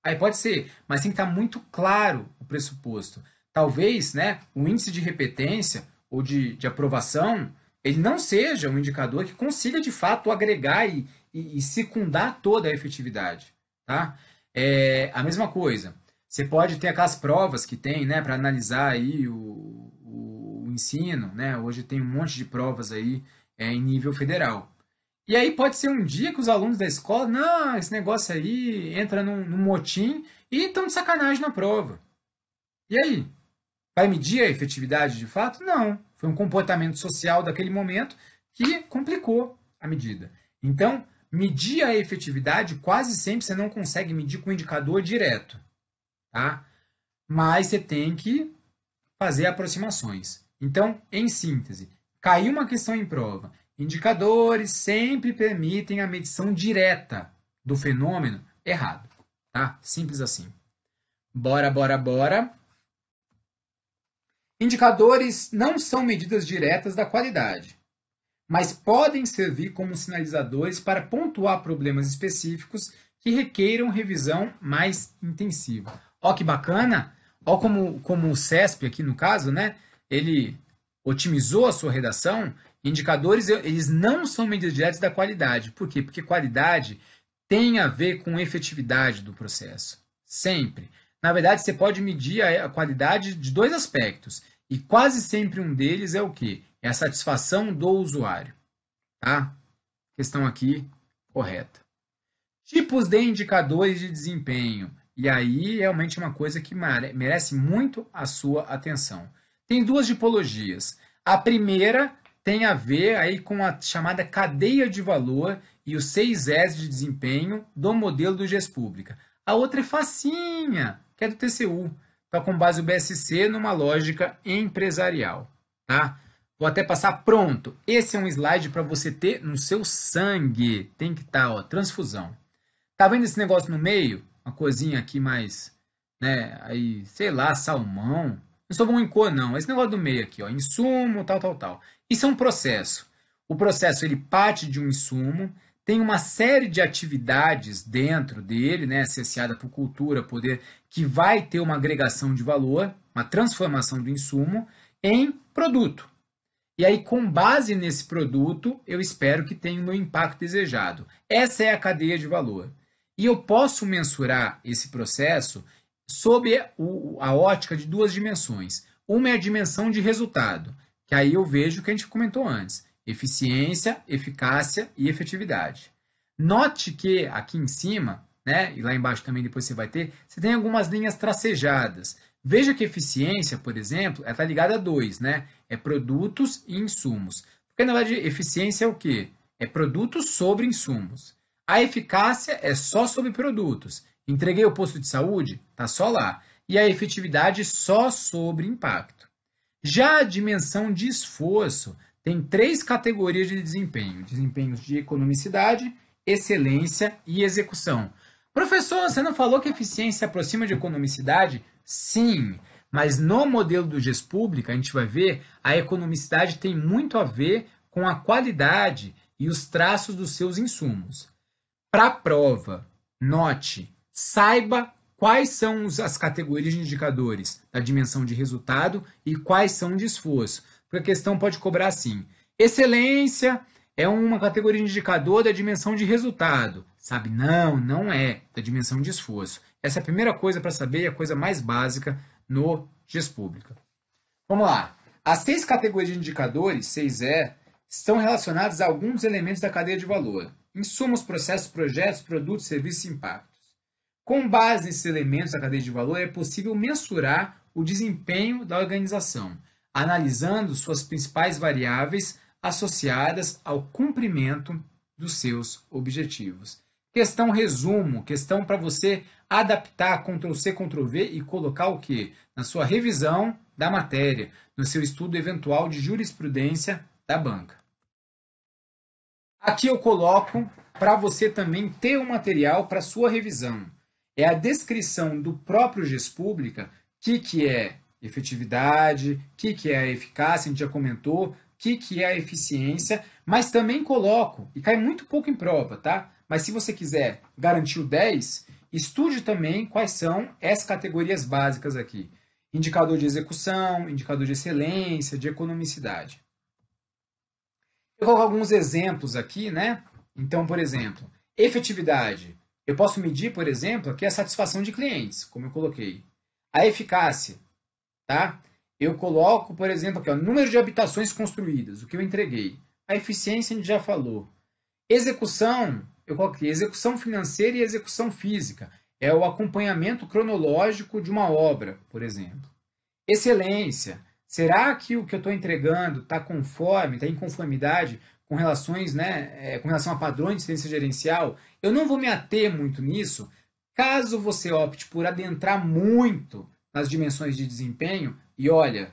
Aí pode ser, mas tem que estar muito claro o pressuposto. Talvez, né, o índice de repetência ou de aprovação, ele não seja um indicador que consiga, de fato, agregar e secundar toda a efetividade. Tá? A mesma coisa. Você pode ter aquelas provas que tem, né, para analisar aí o ensino, né? Hoje tem um monte de provas aí em nível federal. E aí pode ser um dia que os alunos da escola, não, esse negócio aí entra num motim e estão de sacanagem na prova. E aí? Vai medir a efetividade de fato? Não. Foi um comportamento social daquele momento que complicou a medida. Então, medir a efetividade quase sempre você não consegue medir com indicador direto. tá? Mas você tem que fazer aproximações. Então, em síntese, caiu uma questão em prova. Indicadores sempre permitem a medição direta do fenômeno errado, tá? Simples assim. Bora, bora, bora. Indicadores não são medidas diretas da qualidade, mas podem servir como sinalizadores para pontuar problemas específicos que requeiram revisão mais intensiva. Ó que bacana! Ó como o CESP aqui no caso, né? Ele otimizou a sua redação. Indicadores, eles não são medidas diretas da qualidade. Por quê? Porque qualidade tem a ver com efetividade do processo. Sempre. Na verdade, você pode medir a qualidade de dois aspectos. E quase sempre um deles é o quê? É a satisfação do usuário. Tá? Questão aqui correta. Tipos de indicadores de desempenho. E aí, realmente é uma coisa que merece muito a sua atenção. Tem duas tipologias. A primeira tem a ver aí com a chamada cadeia de valor e os 6 E's de desempenho do modelo do GES-Pública. A outra é facinha, que é do TCU. Está com base o BSC numa lógica empresarial. Tá? Vou até passar pronto. Esse é um slide para você ter no seu sangue. Tem que estar, ó, transfusão. Tá vendo esse negócio no meio? Uma coisinha aqui mais, né, aí, sei lá, salmão. Não sou bom em cor, não. Esse negócio do meio aqui, ó, insumo, tal, tal, tal. Isso é um processo. O processo, ele parte de um insumo, tem uma série de atividades dentro dele, né, associada por cultura, poder, que vai ter uma agregação de valor, uma transformação do insumo em produto. E aí, com base nesse produto, eu espero que tenha o meu impacto desejado. Essa é a cadeia de valor. E eu posso mensurar esse processo sob a ótica de duas dimensões. Uma é a dimensão de resultado, que aí eu vejo o que a gente comentou antes: eficiência, eficácia e efetividade. Note que aqui em cima, né, e lá embaixo também depois você vai ter, você tem algumas linhas tracejadas. Veja que eficiência, por exemplo, está ligada a dois, né? É produtos e insumos. Porque, na verdade, eficiência é o quê? É produtos sobre insumos. A eficácia é só sobre produtos. Entreguei o posto de saúde? Está só lá. E a efetividade só sobre impacto. Já a dimensão de esforço tem 3 categorias de desempenho: desempenhos de economicidade, excelência e execução. Professor, você não falou que eficiência se aproxima de economicidade? Sim, mas no modelo do GES-Pública, a gente vai ver, a economicidade tem muito a ver com a qualidade e os traços dos seus insumos. Para a prova, note, saiba quais são as categorias de indicadores da dimensão de resultado e quais são de esforço. Porque a questão pode cobrar assim: excelência é uma categoria de indicador da dimensão de resultado. Sabe? Não, não é da dimensão de esforço. Essa é a primeira coisa para saber, a coisa mais básica no GES-Pública. Vamos lá. As 6 categorias de indicadores, 6E, estão relacionadas a alguns elementos da cadeia de valor: insumos, processos, projetos, produtos, serviços e impactos. Com base nesses elementos da cadeia de valor, é possível mensurar o desempenho da organização, analisando suas principais variáveis associadas ao cumprimento dos seus objetivos. Questão resumo, questão para você adaptar Ctrl+C, Ctrl+V e colocar o quê? Na sua revisão da matéria, no seu estudo eventual de jurisprudência da banca. Aqui eu coloco para você também ter um material para sua revisão. É a descrição do próprio GES-Pública, o que é efetividade, o que é a eficácia, a gente já comentou, o que é a eficiência, mas também coloco, e cai muito pouco em prova, tá? Mas se você quiser garantir o 10, estude também quais são essas categorias básicas aqui: indicador de execução, indicador de excelência, de economicidade. Eu coloco alguns exemplos aqui, né? Então, por exemplo, efetividade. Eu posso medir, por exemplo, aqui a satisfação de clientes, como eu coloquei. A eficácia, tá? Eu coloco, por exemplo, aqui, o número de habitações construídas, o que eu entreguei. A eficiência a gente já falou. Execução, eu coloquei execução financeira e execução física. É o acompanhamento cronológico de uma obra, por exemplo. Excelência. Será que o que eu estou entregando está conforme, está em conformidade com relações, né, com relação a padrões de excelência gerencial? Eu não vou me ater muito nisso, Caso você opte por adentrar muito nas dimensões de desempenho, e olha,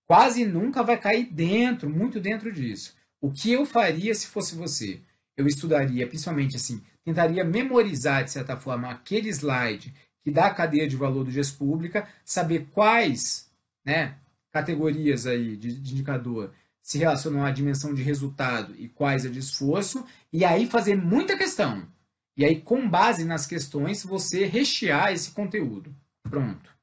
quase nunca vai cair dentro, muito dentro disso. O que eu faria se fosse você? Eu estudaria, principalmente assim, tentaria memorizar, de certa forma, aquele slide que dá a cadeia de valor do GES Pública, saber quais, né, categorias aí de indicador se relacionam à dimensão de resultado e quais a de esforço, e aí fazer muita questão. E aí, com base nas questões, você rechear esse conteúdo. Pronto.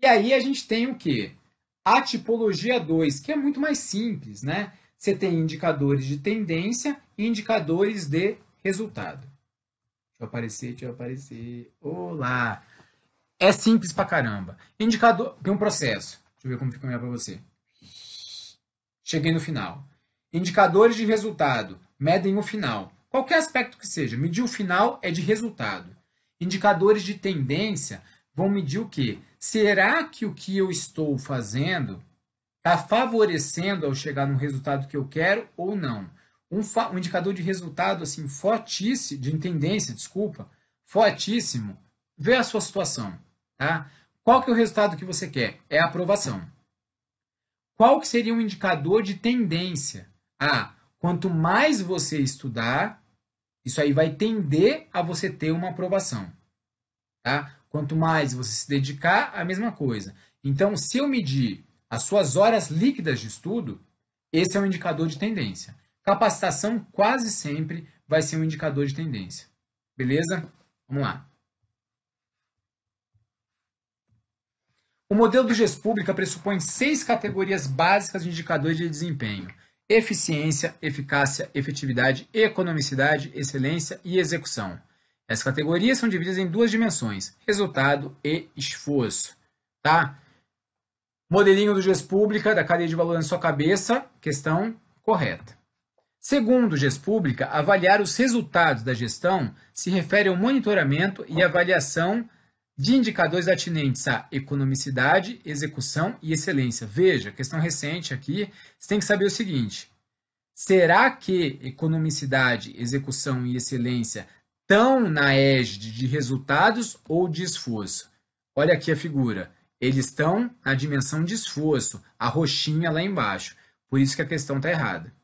E aí a gente tem o quê? A tipologia 2, que é muito mais simples, né? Você tem indicadores de tendência e indicadores de resultado. Deixa eu aparecer. Olá! É simples pra caramba. Indicador, tem um processo. Deixa eu ver como fica melhor para você. Cheguei no final. Indicadores de resultado medem o final. Qualquer aspecto que seja, medir o final é de resultado. Indicadores de tendência vão medir o quê? Será que o que eu estou fazendo está favorecendo ao chegar no resultado que eu quero ou não? Um indicador de resultado assim fortíssimo, de tendência, desculpa, fortíssimo, vê a sua situação, tá? Qual que é o resultado que você quer? É a aprovação. Qual que seria um indicador de tendência? Quanto mais você estudar, isso aí vai tender a você ter uma aprovação. Tá? Quanto mais você se dedicar, a mesma coisa. Então, se eu medir as suas horas líquidas de estudo, esse é um indicador de tendência. Capacitação quase sempre vai ser um indicador de tendência. Beleza? Vamos lá. O modelo do GES Pública pressupõe 6 categorias básicas de indicadores de desempenho: eficiência, eficácia, efetividade, economicidade, excelência e execução. Essas categorias são divididas em 2 dimensões: resultado e esforço. Tá? Modelinho do GES Pública, da cadeia de valor na sua cabeça, questão correta. Segundo o GES Pública, avaliar os resultados da gestão se refere ao monitoramento e avaliação de indicadores atinentes à economicidade, execução e excelência. Veja, questão recente aqui, você tem que saber o seguinte: será que economicidade, execução e excelência estão na égide de resultados ou de esforço? Olha aqui a figura. Eles estão na dimensão de esforço, a roxinha lá embaixo. Por isso que a questão está errada.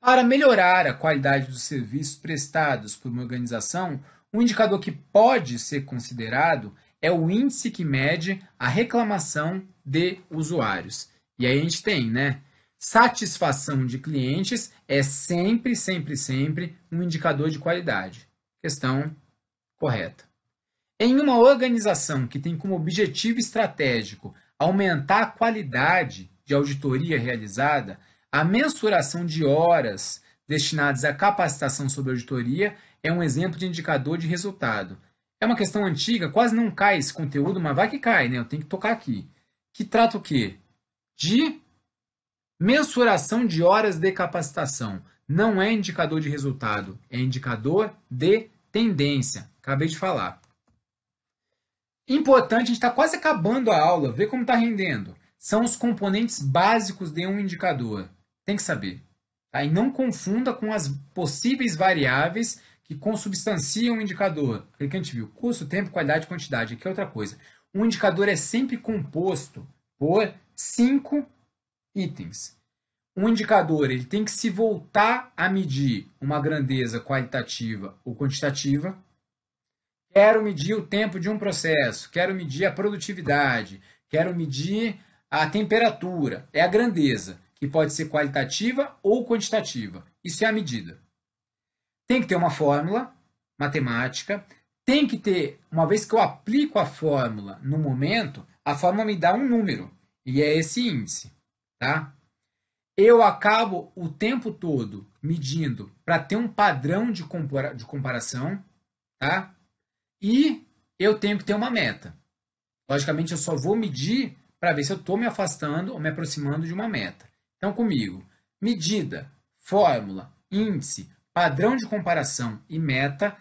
Para melhorar a qualidade dos serviços prestados por uma organização, um indicador que pode ser considerado é o índice que mede a reclamação de usuários. E aí a gente tem, né? Satisfação de clientes é sempre, sempre, sempre um indicador de qualidade. Questão correta. Em uma organização que tem como objetivo estratégico aumentar a qualidade de auditoria realizada, a mensuração de horas destinadas à capacitação sobre auditoria é um exemplo de indicador de resultado. É uma questão antiga, quase não cai esse conteúdo, mas vai que cai, né? Eu tenho que tocar aqui. Que trata o quê? De mensuração de horas de capacitação. Não é indicador de resultado, é indicador de tendência. Acabei de falar. Importante, a gente está quase acabando a aula, vê como está rendendo. São os componentes básicos de um indicador. Tem que saber. Tá? E não confunda com as possíveis variáveis que consubstanciam o indicador. Aquele que a gente viu, custo, tempo, qualidade e quantidade. Aqui é outra coisa. Um indicador é sempre composto por 5 itens. Um indicador ele tem que se voltar a medir uma grandeza qualitativa ou quantitativa. Quero medir o tempo de um processo, quero medir a produtividade, quero medir a temperatura. É a grandeza, que pode ser qualitativa ou quantitativa. Isso é a medida. Tem que ter uma fórmula matemática, tem que ter, uma vez que eu aplico a fórmula no momento, a fórmula me dá um número, e é esse índice. Tá? Eu acabo o tempo todo medindo para ter um padrão de comparação, tá? E eu tenho que ter uma meta. Logicamente, eu só vou medir para ver se eu estou me afastando ou me aproximando de uma meta. Então, comigo, medida, fórmula, índice, padrão de comparação e meta,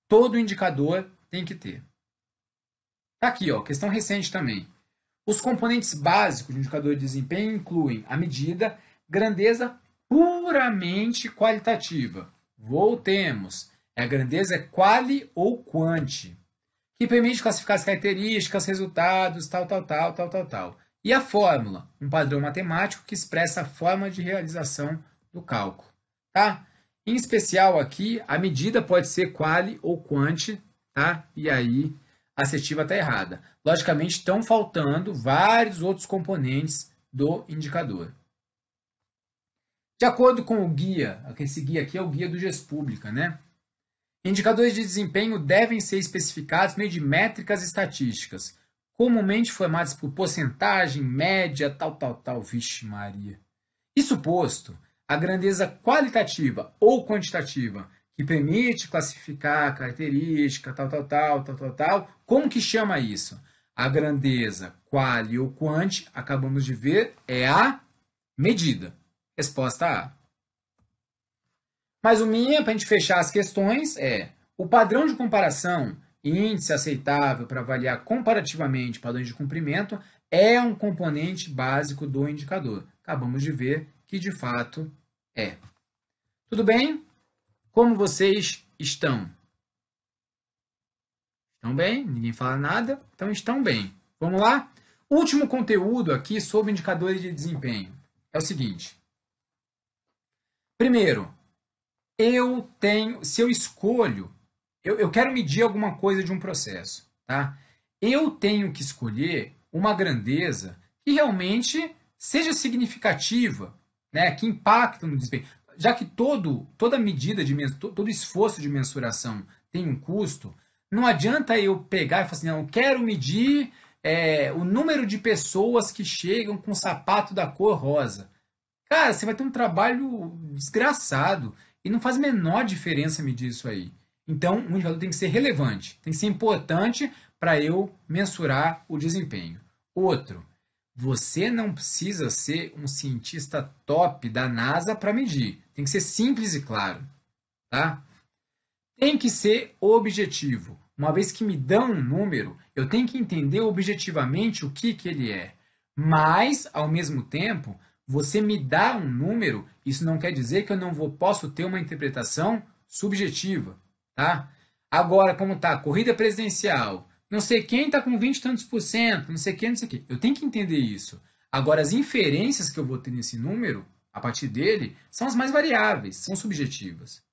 todo indicador tem que ter. Tá aqui, ó, questão recente também. Os componentes básicos do indicador de desempenho incluem a medida, grandeza puramente qualitativa. Voltemos. A grandeza é quali ou quanti, que permite classificar as características, resultados, tal. E a fórmula, um padrão matemático que expressa a forma de realização do cálculo. Tá? Em especial aqui, a medida pode ser quali ou quanti, tá? E aí a assertiva está errada. Logicamente, estão faltando vários outros componentes do indicador. De acordo com o guia, esse guia aqui é o guia do GES Pública, né? Indicadores de desempenho devem ser especificados por meio de métricas estatísticas, comumente formadas por porcentagem, média, tal. Vixe Maria. Isso posto, a grandeza qualitativa ou quantitativa, que permite classificar a característica, tal, como que chama isso? A grandeza quali ou quanti, acabamos de ver, é a medida. Resposta A. Mas o minha, para a gente fechar as questões, é o padrão de comparação, índice aceitável para avaliar comparativamente padrões de cumprimento, é um componente básico do indicador. Acabamos de ver que, de fato, é. Tudo bem? Como vocês estão? Estão bem? Ninguém fala nada? Então, estão bem. Vamos lá? Último conteúdo aqui sobre indicadores de desempenho. É o seguinte. Primeiro, se eu escolho, eu quero medir alguma coisa de um processo, tá? Eu tenho que escolher uma grandeza que realmente seja significativa, né? Que impacte no desempenho. Já que toda medida, todo esforço de mensuração tem um custo, não adianta eu pegar e falar assim, não, eu quero medir o número de pessoas que chegam com sapato da cor rosa. Cara, você vai ter um trabalho desgraçado e não faz a menor diferença medir isso aí. Então, o indicador tem que ser relevante, tem que ser importante para eu mensurar o desempenho. Outro, você não precisa ser um cientista top da NASA para medir. Tem que ser simples e claro. Tá? Tem que ser objetivo. Uma vez que me dão um número, eu tenho que entender objetivamente o que ele é. Mas, ao mesmo tempo, você me dá um número, isso não quer dizer que eu não posso ter uma interpretação subjetiva. Tá? Agora, como está? Corrida presidencial. Não sei quem está com 20 e tantos por cento, não sei quem, não sei quem. Eu tenho que entender isso. Agora, as inferências que eu vou ter nesse número, a partir dele, são as mais variáveis, são subjetivas.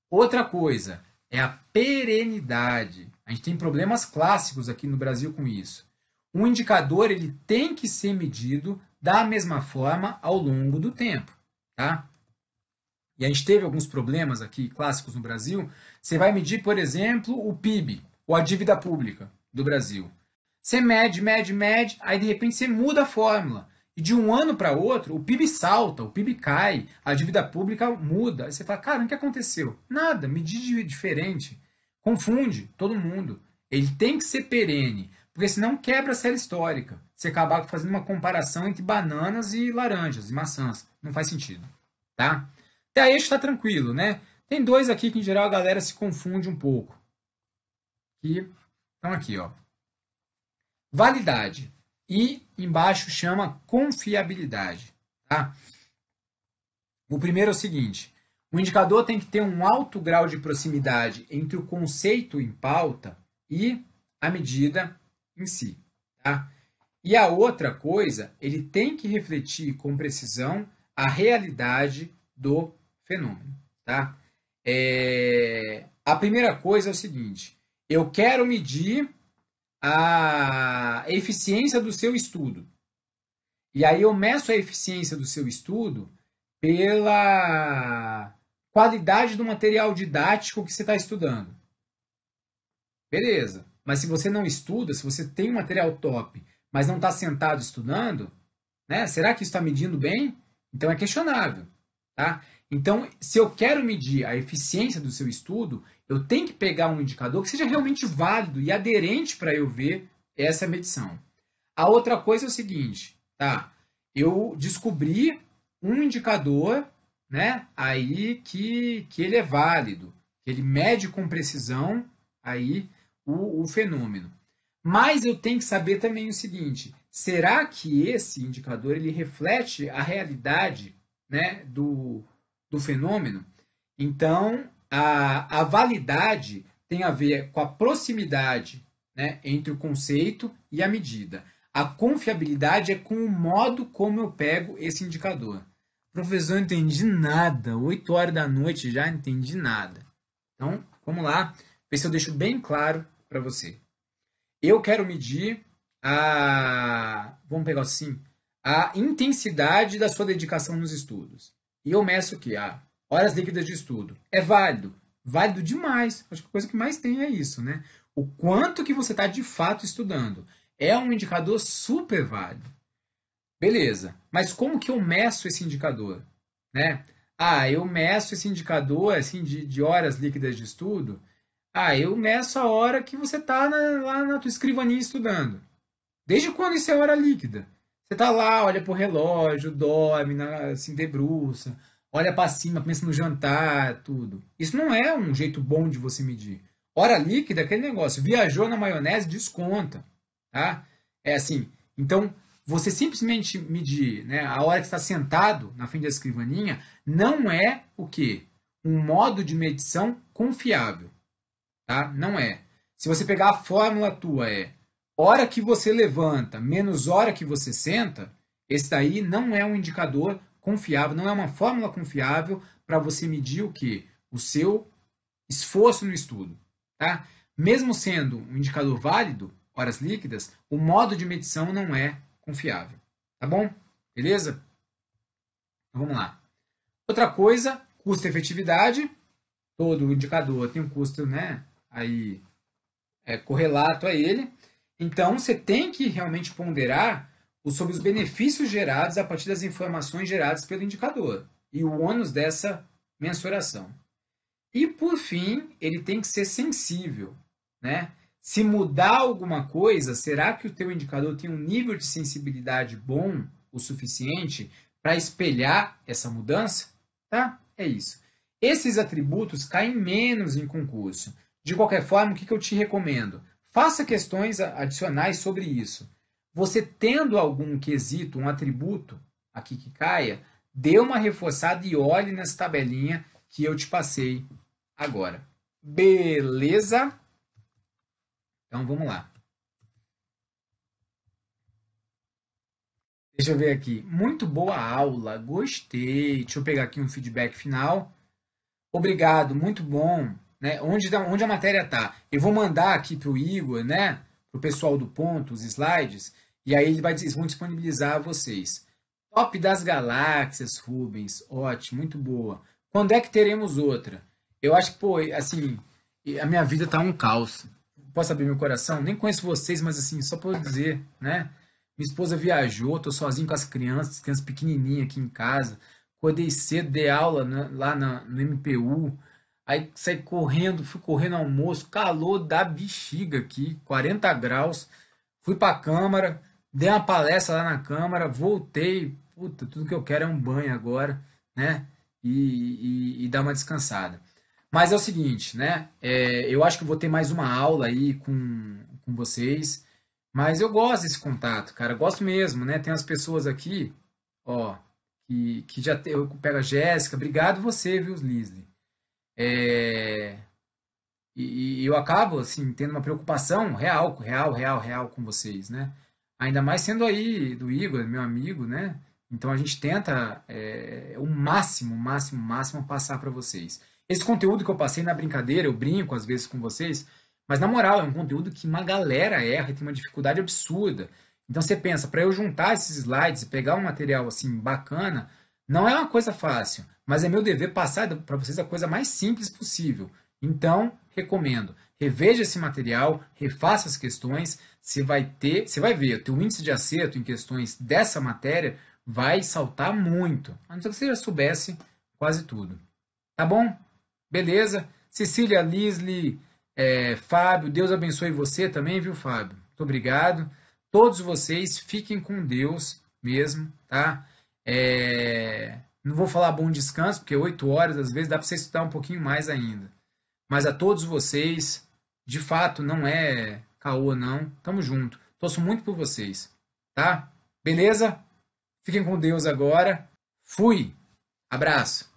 Outra coisa é a perenidade. A gente tem problemas clássicos aqui no Brasil com isso. Um indicador ele tem que ser medido da mesma forma ao longo do tempo. Tá? E a gente teve alguns problemas aqui clássicos no Brasil. Você vai medir, por exemplo, o PIB, ou a dívida pública do Brasil. Você mede, aí de repente você muda a fórmula. E de um ano para outro, o PIB salta, o PIB cai, a dívida pública muda. Aí você fala, cara, o que aconteceu? Nada, medir diferente. Confunde todo mundo. Ele tem que ser perene, porque senão quebra a série histórica. Você acabar fazendo uma comparação entre bananas e laranjas e maçãs. Não faz sentido. Tá? Até aí está tranquilo, né? Tem dois aqui que, em geral, a galera se confunde um pouco. Então, aqui, ó. Validade. E embaixo chama confiabilidade. Tá? O primeiro é o seguinte. O indicador tem que ter um alto grau de proximidade entre o conceito em pauta e a medida em si. Tá? E a outra coisa, ele tem que refletir com precisão a realidade do fenômeno. Tá? A primeira coisa é o seguinte. Eu quero medir a eficiência do seu estudo. E aí eu meço a eficiência do seu estudo pela qualidade do material didático que você está estudando. Beleza. Mas se você não estuda, se você tem um material top, mas não está sentado estudando, né, será que isso está medindo bem? Então é questionável. Tá? Então, se eu quero medir a eficiência do seu estudo, eu tenho que pegar um indicador que seja realmente válido e aderente para eu ver essa medição. A outra coisa é o seguinte, tá? Eu descobri um indicador, né, aí que ele é válido, que ele mede com precisão aí o fenômeno. Mas eu tenho que saber também o seguinte, será que esse indicador ele reflete a realidade, né, do fenômeno? Então, A validade tem a ver com a proximidade, né, entre o conceito e a medida. A confiabilidade é com o modo como eu pego esse indicador. Professor, não entendi nada. 8 horas da noite já não entendi nada. Então, vamos lá, ver se eu deixo bem claro para você. Eu quero medir vamos pegar assim, a intensidade da sua dedicação nos estudos. E eu meço o quê? Horas líquidas de estudo. É válido? Válido demais. Acho que a coisa que mais tem é isso, né? O quanto que você está de fato estudando. É um indicador super válido. Beleza. Mas como que eu meço esse indicador? Né? Eu meço esse indicador assim, de horas líquidas de estudo. Eu meço a hora que você está lá na tua escrivaninha estudando. Desde quando isso é hora líquida? Você está lá, olha pro relógio, dorme, assim, debruça, olha para cima, pensa no jantar, tudo. Isso não é um jeito bom de você medir. Hora líquida é aquele negócio. Viajou na maionese, desconta. Tá? É assim. Então, você simplesmente medir, né, a hora que está sentado na frente da escrivaninha não é o quê? Um modo de medição confiável. Tá? Não é. Se você pegar a fórmula tua hora que você levanta menos hora que você senta, esse daí não é um indicador confiável, não é uma fórmula confiável para você medir o quê? O seu esforço no estudo. Tá? Mesmo sendo um indicador válido, horas líquidas, o modo de medição não é confiável. Tá bom? Beleza? Então, vamos lá. Outra coisa, custo-efetividade. Todo indicador tem um custo, né? Aí correlato a ele. Então, você tem que realmente ponderar sobre os benefícios gerados a partir das informações geradas pelo indicador e o ônus dessa mensuração. E, por fim, ele tem que ser sensível. Né? Se mudar alguma coisa, será que o teu indicador tem um nível de sensibilidade bom o suficiente para espelhar essa mudança? Tá? É isso. Esses atributos caem menos em concurso. De qualquer forma, o que eu te recomendo? Faça questões adicionais sobre isso. Você tendo algum quesito, um atributo aqui que caia, dê uma reforçada e olhe nessa tabelinha que eu te passei agora. Beleza? Então vamos lá. Deixa eu ver aqui. Muito boa aula, gostei. Deixa eu pegar aqui um feedback final. Obrigado, muito bom. Né? Onde a matéria está? Eu vou mandar aqui para o Igor, né? Para o pessoal do ponto, os slides, e aí eles vão disponibilizar a vocês. Top das galáxias, Rubens. Ótimo, muito boa. Quando é que teremos outra? Eu acho que, pô, assim, a minha vida tá um caos. Posso abrir meu coração? Nem conheço vocês, mas assim, só para eu dizer, né? Minha esposa viajou, tô sozinho com as crianças pequenininhas aqui em casa. Acordei cedo, dei aula, né, lá no MPU. Aí saí correndo, fui correndo ao almoço, calor da bexiga aqui, 40 graus. Fui para a Câmara, dei uma palestra lá na Câmara, voltei. Puta, tudo que eu quero é um banho agora, né? E dar uma descansada. Mas é o seguinte, né? Eu acho que eu vou ter mais uma aula aí com vocês. Mas eu gosto desse contato, cara. Eu gosto mesmo, né? Tem umas pessoas aqui, ó, que já eu pego a Jéssica. Obrigado você, viu, Lisli? E eu acabo, assim, tendo uma preocupação real com vocês, né? Ainda mais sendo aí do Igor, meu amigo, né? Então a gente tenta o máximo passar para vocês. Esse conteúdo que eu passei na brincadeira, eu brinco às vezes com vocês, mas na moral, é um conteúdo que uma galera erra e tem uma dificuldade absurda. Então você pensa, para eu juntar esses slides e pegar um material assim bacana, não é uma coisa fácil, mas é meu dever passar para vocês a coisa mais simples possível. Então, recomendo, reveja esse material, refaça as questões, você vai ver, o teu índice de acerto em questões dessa matéria vai saltar muito, a não ser que você já soubesse quase tudo. Tá bom? Beleza? Cecília, Lisli, Fábio, Deus abençoe você também, viu, Fábio? Muito obrigado. Todos vocês fiquem com Deus mesmo, tá? Não vou falar bom descanso, porque 8 horas, às vezes, dá para você estudar um pouquinho mais ainda. Mas a todos vocês, de fato, não é caô, não. Tamo junto. Torço muito por vocês, tá? Beleza? Fiquem com Deus agora. Fui. Abraço.